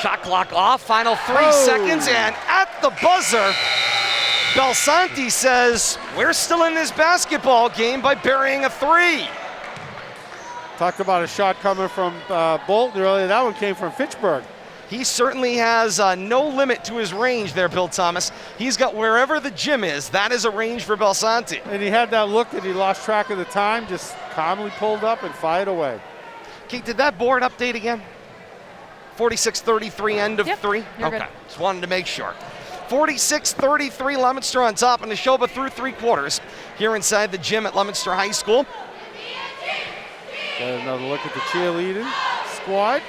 Shot clock off, final 3 seconds, and at the buzzer, Belsanti says, we're still in this basketball game by burying a 3. Talked about a shot coming from Bolton earlier. That one came from Fitchburg. He certainly has no limit to his range there, Bill Thomas. He's got wherever the gym is, that is a range for Belsanti. And he had that look that he lost track of the time, just calmly pulled up and fired away. Kate, did that board update again? 46-33, end of Yep, 3? you're Okay, good. just wanted to make sure. 46-33, Leominster on top, and Nashoba through 3 quarters here inside the gym at Leominster High School. Got another look at the cheerleading squad.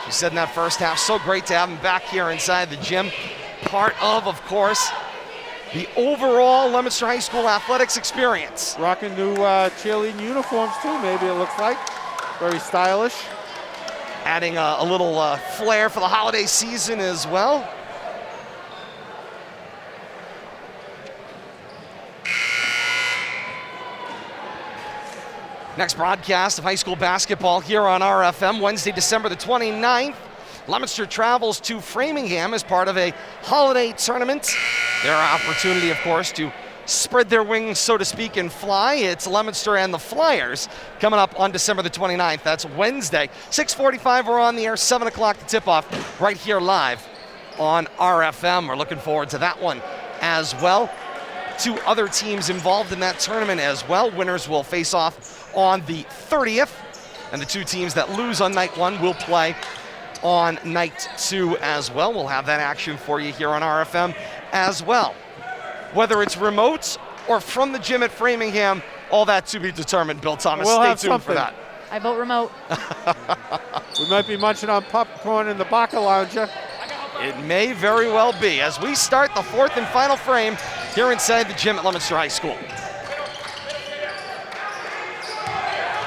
She said in that first half, so great to have him back here inside the gym. Part of course, the overall Leominster High School athletics experience. Rocking new cheerleading uniforms too, maybe it looks like. Very stylish. Adding a little flair for the holiday season as well. Next broadcast of high school basketball here on RFM, Wednesday, December the 29th. Leominster travels to Framingham as part of a holiday tournament. Their opportunity, of course, to spread their wings, so to speak, and fly. It's Leominster and the Flyers coming up on December the 29th. That's Wednesday. 6:45, we're on the air, 7 o'clock to tip off right here live on RFM. We're looking forward to that one as well. 2 other teams involved in that tournament as well. Winners will face off on the 30th. And the two teams that lose on night one will play on night two as well. We'll have that action for you here on RFM as well. Whether it's remote or from the gym at Framingham, all that to be determined, Bill Thomas. We'll Stay tuned for that. I vote remote. We might be munching on popcorn in the Baca Lounger. It may very well be as we start the fourth and final frame here inside the gym at Leominster High School.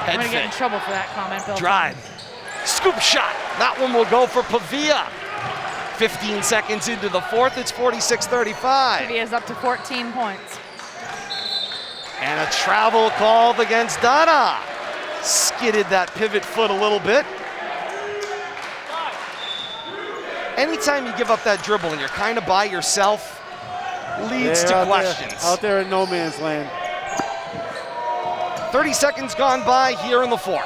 I'm going to get in Head trouble for that comment, Bill. fake, drive, scoop shot. That one will go for Pavia. 15 seconds into the fourth, it's 46-35. He is up to 14 points. And a travel called against Dada. Skidded that pivot foot a little bit. Anytime you give up that dribble and you're kind of by yourself, leads to questions. Out there in no man's land. 30 seconds gone by here in the fourth.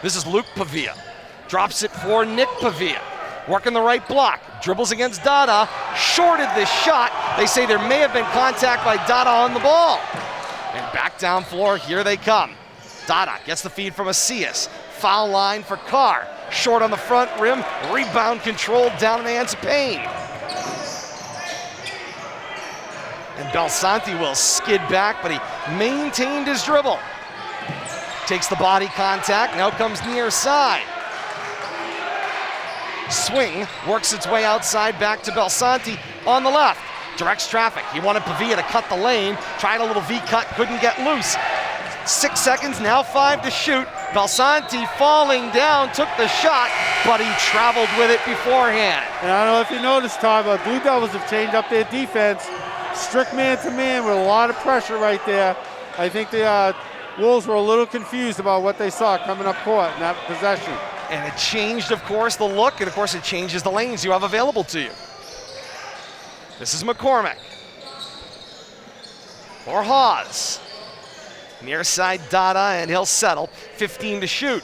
This is Luke Pavia. Drops it for Nick Pavia. Working the right block. Dribbles against Dada. Shorted this shot. They say there may have been contact by Dada on the ball. And back down floor, here they come. Dada gets the feed from Asias. Foul line for Carr. Short on the front rim. Rebound controlled down in the hands of Payne. And Belsanti will skid back, but he maintained his dribble. Takes the body contact, now comes near side. Swing, works its way outside back to Belsanti on the left. Directs traffic, he wanted Pavia to cut the lane, tried a little V-cut, couldn't get loose. 6 seconds, now 5 to shoot. Belsanti falling down, took the shot, but he traveled with it beforehand. And I don't know if you noticed, Todd, but Blue Devils have changed up their defense. Strict man-to-man with a lot of pressure right there. I think the Wolves were a little confused about what they saw coming up court in that possession. And it changed, of course, the look, and of course it changes the lanes you have available to you. This is McCormick. For Hawes. Near side Dada, and he'll settle. 15 to shoot.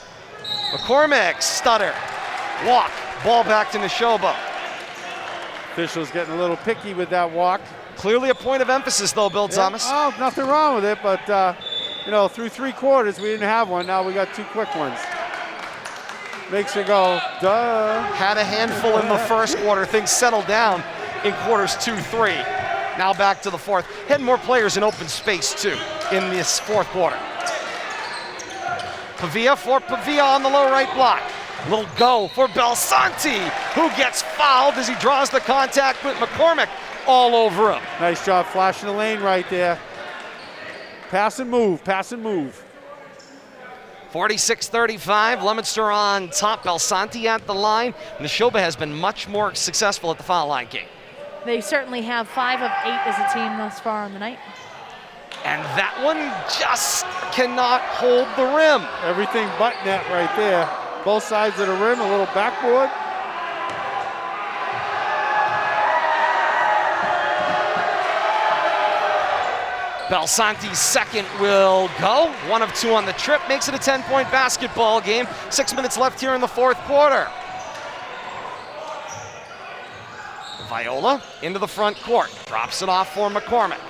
McCormick, stutter. Walk. Ball back to Nashoba. Officials getting a little picky with that walk. Clearly a point of emphasis, though, Bill Thomas. Oh, nothing wrong with it, but, you know, through 3 quarters, we didn't have one. Now we got 2 quick ones. Makes you go, duh. Had a handful in the first quarter. Things settled down in quarters 2, 3. Now back to the fourth. Had more players in open space, too, in this fourth quarter. Pavia for Pavia on the low right block. Little go for Belsanti, who gets fouled as he draws the contact with McCormick all over him. Nice job flashing the lane right there. Pass and move, pass and move. 46-35, Leominster on top. Belsanti at the line. Nashoba has been much more successful at the foul line, King. They certainly have 5 of 8 as a team thus far on the night. And that one just cannot hold the rim. Everything but net right there. Both sides of the rim, a little backboard. Belsanti's second will go. 1 of 2 on the trip, makes it a 10-point basketball game. 6 minutes left here in the fourth quarter. Viola into the front court, drops it off for McCormick.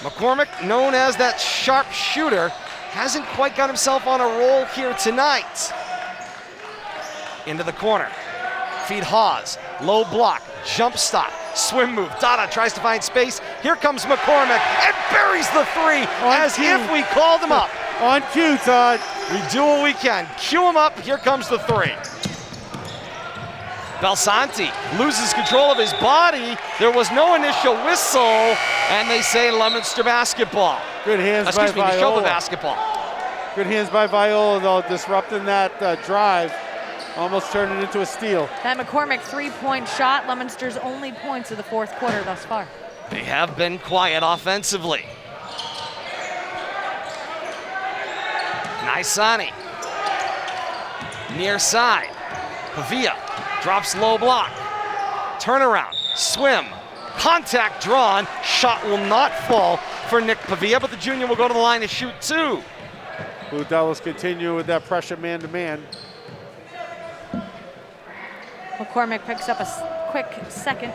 McCormick, known as that sharp shooter, hasn't quite got himself on a roll here tonight. Into the corner, feed Hawes, low block, jump stop, swim move. Dada tries to find space. Here comes McCormick and buries the 3 as if we called him up. On cue, Todd. We do what we can. Cue him up. Here comes the 3. Belsanti loses control of his body. There was no initial whistle, and they say Leominster basketball. Good hands by Viola. Nashoba basketball. Good hands by Viola, though, disrupting that drive. Almost turned it into a steal. That McCormick 3-point shot, Leominster's only points of the fourth quarter thus far. They have been quiet offensively. Naisani. Near side. Pavia drops low block. Turnaround. Swim. Contact drawn. Shot will not fall for Nick Pavia, but the junior will go to the line to shoot 2. Blue Devils continue with that pressure man-to-man. McCormick picks up a quick second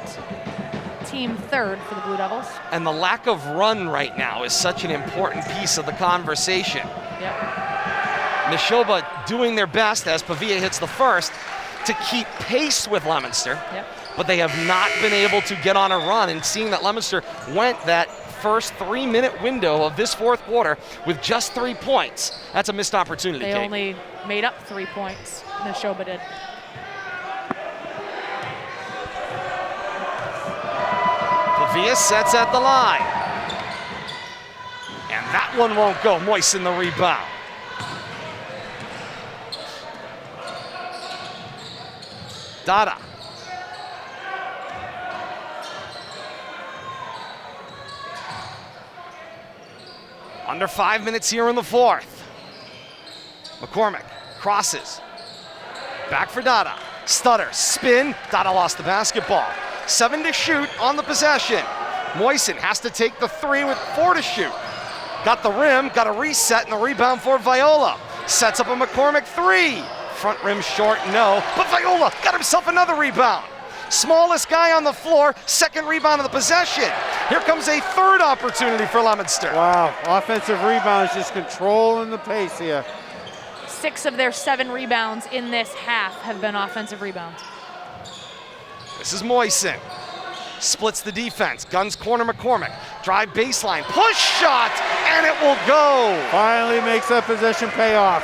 team third for the Blue Devils. And the lack of run right now is such an important piece of the conversation. Yep. Nashoba doing their best as Pavia hits the first to keep pace with Leominster. Yep. But they have not been able to get on a run, and seeing that Leominster went that first 3-minute window of this fourth quarter with just 3 points, that's a missed opportunity. They Kate. only made up 3 points, Nashoba did. Pavia sets at the line. And that one won't go. Moisten the rebound. Dada. Under 5 minutes here in the fourth. McCormick crosses. Back for Dada. Stutter, spin. Dada lost the basketball. 7 to shoot on the possession. Moisten has to take the 3 with 4 to shoot. Got the rim, got a reset, and the rebound for Viola. Sets up a McCormick 3. Front rim short, no. But Viola got himself another rebound. Smallest guy on the floor, second rebound of the possession. Here comes a third opportunity for Leominster. Wow, offensive rebounds just controlling the pace here. 6 of their 7 rebounds in this half have been offensive rebounds. This is Moisten. Splits the defense. Guns corner McCormick. Drive baseline. Push shot, and it will go. Finally makes that possession pay off.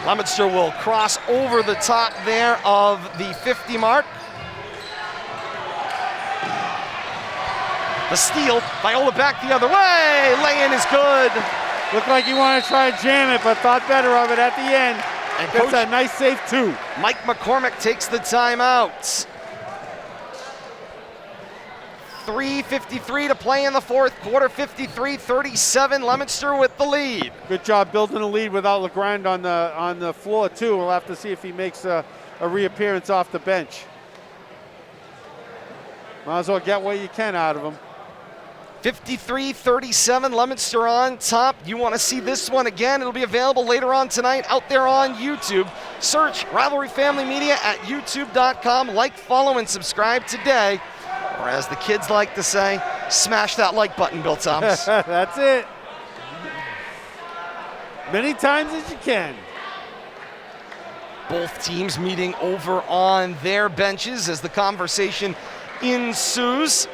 Leominster will cross over the top there of the 50 mark. The steal. Viola back the other way. Lay-in is good. Looked like he wanted to try to jam it, but thought better of it at the end. And Gets Coach a nice save too. Mike McCormick takes the timeout. 3:53 to play in the fourth quarter, 53-37, Leominster with the lead. Good job building a lead without LeGrand on the floor too. We'll have to see if he makes a reappearance off the bench. Might as well get what you can out of him. 53-37, Leominster on top. You want to see this one again? It'll be available later on tonight out there on YouTube. Search Rivalry Family Media at youtube.com. Like, follow, and subscribe today. Or as the kids like to say, smash that like button, Bill Thomas. That's it. Many times as you can. Both teams meeting over on their benches as the conversation ensues.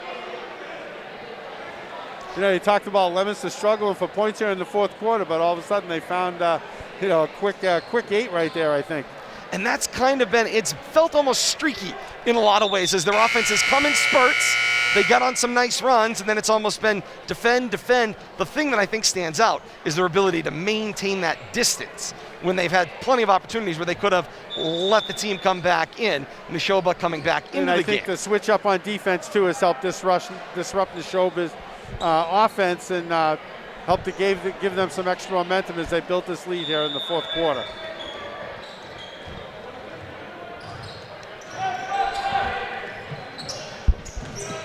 You know, you talked about Leominster struggling for points here in the fourth quarter, but all of a sudden they found, a quick 8 right there, I think. And that's kind of been, it's felt almost streaky in a lot of ways as their offense has come in spurts. They got on some nice runs, and then it's almost been defend. The thing that I think stands out is their ability to maintain that distance when they've had plenty of opportunities where they could have let the team come back in. Nashoba coming back into the game. And I think the switch up on defense, too, has helped disrupt Nashoba's offense and helped to give them some extra momentum as they built this lead here in the fourth quarter.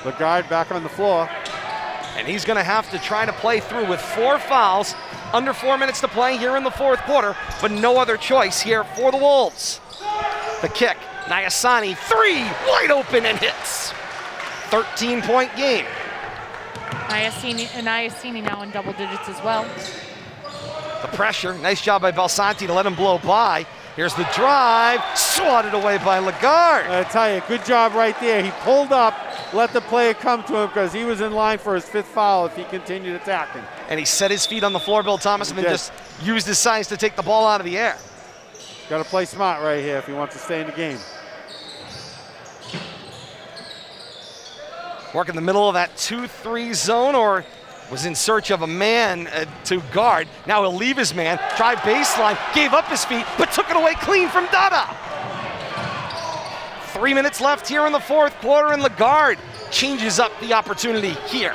Lagarde back on the floor. And he's going to have to try to play through with 4 fouls, under 4 minutes to play here in the fourth quarter, but no other choice here for the Wolves. The kick, Nyasani, 3, wide open and hits. 13-point game. Nyasini now in double digits as well. The pressure, nice job by Balsanti to let him blow by. Here's the drive, swatted away by Lagarde. I tell you, good job right there. He pulled up, let the player come to him because he was in line for his 5th foul if he continued attacking. And he set his feet on the floor, Bill Thomas, and then just used his size to take the ball out of the air. Got to play smart right here if he wants to stay in the game. Work in the middle of that 2-3 zone, or was in search of a man to guard. Now he'll leave his man, drive baseline, gave up his feet, but took it away clean from Dada. 3 minutes left here in the fourth quarter, and Lagarde changes up the opportunity here.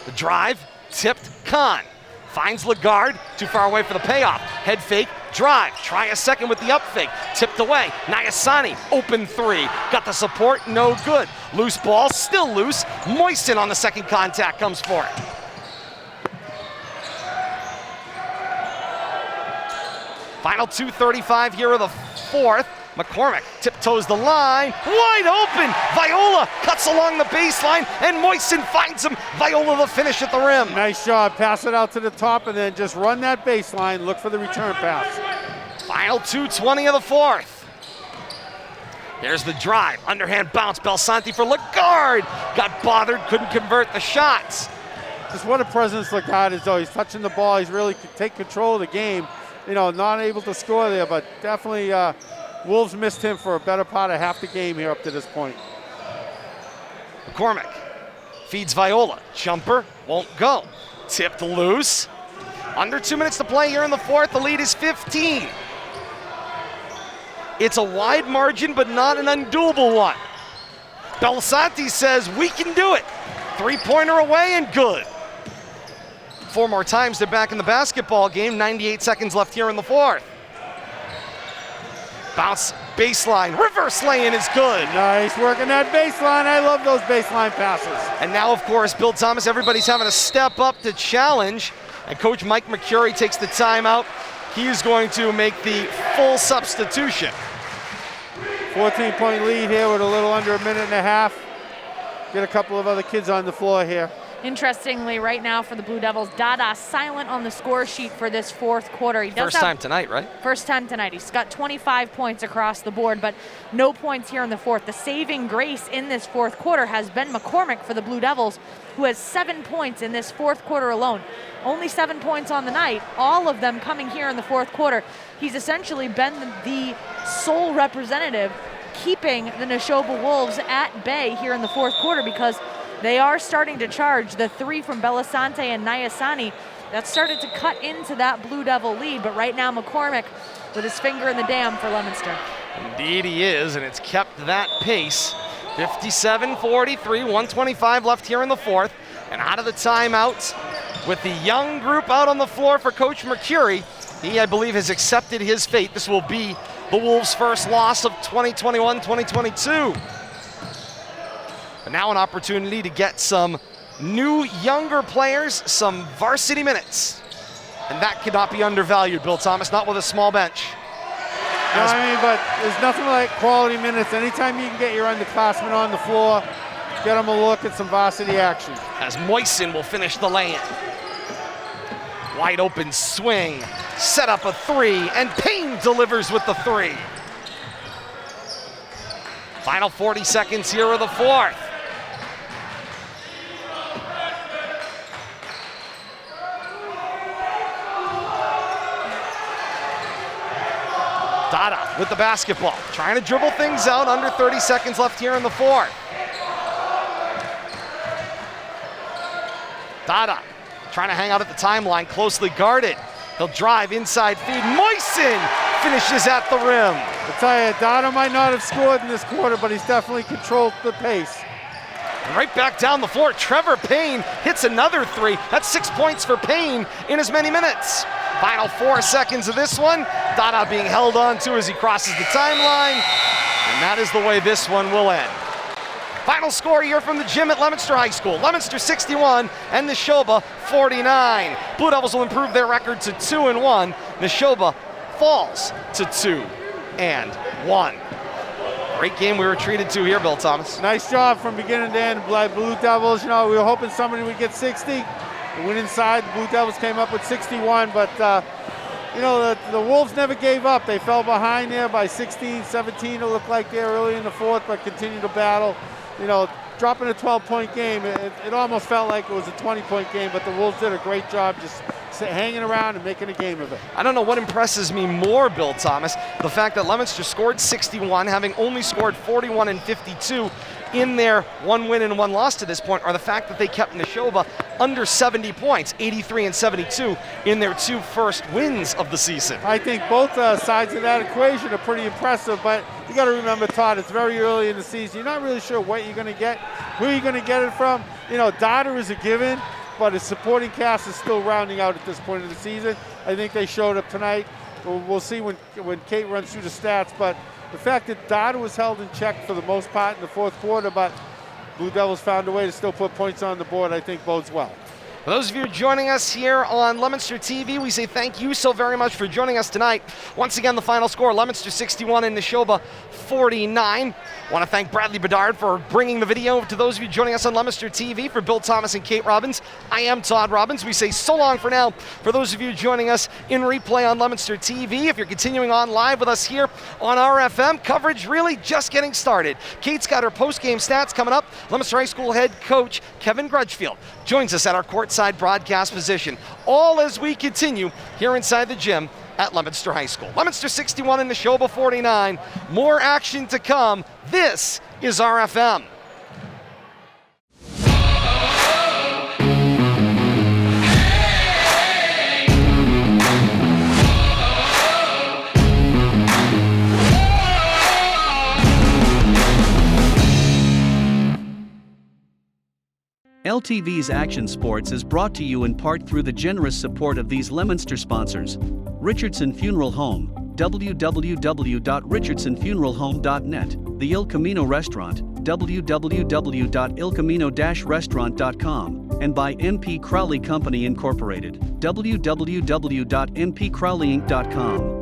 The drive, tipped, Khan. Finds Lagarde, too far away for the payoff. Head fake, drive, try a second with the up fake. Tipped away, Nyasani, open 3. Got the support, no good. Loose ball, still loose. Moisten on the second contact, comes for it. Final 2:35 here of the fourth. McCormick tiptoes the line, wide open. Viola cuts along the baseline, and Moisten finds him. Viola the finish at the rim. Nice job. Pass it out to the top and then just run that baseline. Look for the return pass. Final 2:20 of the fourth. There's the drive. Underhand bounce. Belsanti for Lagarde. Got bothered, couldn't convert the shots. Just what a presence Lagarde is, though. He's touching the ball. He's really take control of the game. Not able to score there, but definitely Wolves missed him for a better part of half the game here up to this point. McCormick feeds Viola. Jumper won't go. Tipped loose. Under 2 minutes to play here in the fourth. The lead is 15. It's a wide margin, but not an undoable one. Belsanti says, we can do it. Three-pointer away and good. 4 more times they're back in the basketball game. 98 seconds left here in the fourth. Bounce baseline, reverse lay-in is good. Nice work in that baseline. I love those baseline passes. And now, of course, Bill Thomas, everybody's having to step up to challenge. And Coach Mike McCurry takes the timeout. He is going to make the full substitution. 14-point lead here with a little under a minute and a half. Get a couple of other kids on the floor here. Interestingly, right now for the Blue Devils, Dada silent on the score sheet for this fourth quarter. He does First time tonight, right? First time tonight. He's got 25 points across the board, but no points here in the fourth. The saving grace in this fourth quarter has been McCormick for the Blue Devils, who has 7 points in this fourth quarter alone. Only 7 points on the night, all of them coming here in the fourth quarter. He's essentially been the sole representative keeping the Nashoba Wolves at bay here in the fourth quarter, because they are starting to charge. The three from Bellasante and Nyasani, that started to cut into that Blue Devil lead, but right now McCormick with his finger in the dam for Leominster. Indeed he is, and it's kept that pace. 57-43, 125 left here in the fourth, and out of the timeouts with the young group out on the floor for Coach McCurry. He, I believe, has accepted his fate. This will be the Wolves' first loss of 2021-2022. But now an opportunity to get some new, younger players some varsity minutes. And that cannot be undervalued, Bill Thomas, not with a small bench. No, I mean, but there's nothing like quality minutes. Anytime you can get your underclassmen on the floor, get them a look at some varsity action. As Moisten will finish the lay-in. Wide open swing, set up a three, and Payne delivers with the three. Final 40 seconds here of the fourth. Dada with the basketball, trying to dribble things out, under 30 seconds left here in the fourth. Dada trying to hang out at the timeline, closely guarded. He'll drive inside feed. Moisten finishes at the rim. I tell you, Dada might not have scored in this quarter, but he's definitely controlled the pace. And right back down the floor, Trevor Payne hits another three. That's 6 points for Payne in as many minutes. Final 4 seconds of this one. Dada being held on to as he crosses the timeline. And that is the way this one will end. Final score here from the gym at Leominster High School. Leominster 61 and Nashoba 49. Blue Devils will improve their record to 2-1. Nashoba falls to 2-1. Great game we were treated to here, Bill Thomas. Nice job from beginning to end by Blue Devils. We were hoping somebody would get 60. We went inside. The Blue Devils came up with 61, but the Wolves never gave up. They fell behind there by 16, 17, it looked like there early in the fourth, but continued to battle. Dropping a 12-point game, it almost felt like it was a 20-point game, but the Wolves did a great job just hanging around and making a game of it. I don't know what impresses me more, Bill Thomas, the fact that Leominster scored 61, having only scored 41 and 52 in their 1 win and 1 loss to this point, or the fact that they kept Nashoba under 70 points, 83 and 72 in their 2 first wins of the season. I think both sides of that equation are pretty impressive, but you got to remember, Todd, it's very early in the season. You're not really sure what you're going to get, who you're going to get it from. Dada is a given, but his supporting cast is still rounding out at this point of the season. I think they showed up tonight. We'll see when Kate runs through the stats, but the fact that Dada was held in check for the most part in the fourth quarter, but Blue Devils found a way to still put points on the board, I think bodes well. For those of you joining us here on Leominster TV, we say thank you so very much for joining us tonight. Once again, the final score, Leominster 61 and Nashoba 49. Want to thank Bradley Bedard for bringing the video to those of you joining us on Leominster TV. For Bill Thomas and Kate Robbins, I am Todd Robbins. We say so long for now. For those of you joining us in replay on Leominster TV, if you're continuing on live with us here on RFM, coverage really just getting started. Kate's got her post-game stats coming up. Leominster High School head coach Kevin Grudgefield joins us at our courtside broadcast position. All as we continue here inside the gym at Leominster High School. Leominster 61 and Nashoba 49. More action to come. This is RFM. LTV's Action Sports is brought to you in part through the generous support of these Leominster sponsors: Richardson Funeral Home, www.richardsonfuneralhome.net, the Il Camino Restaurant, www.ilcamino-restaurant.com, and by MP Crowley Company Incorporated, www.mpcrowleyinc.com.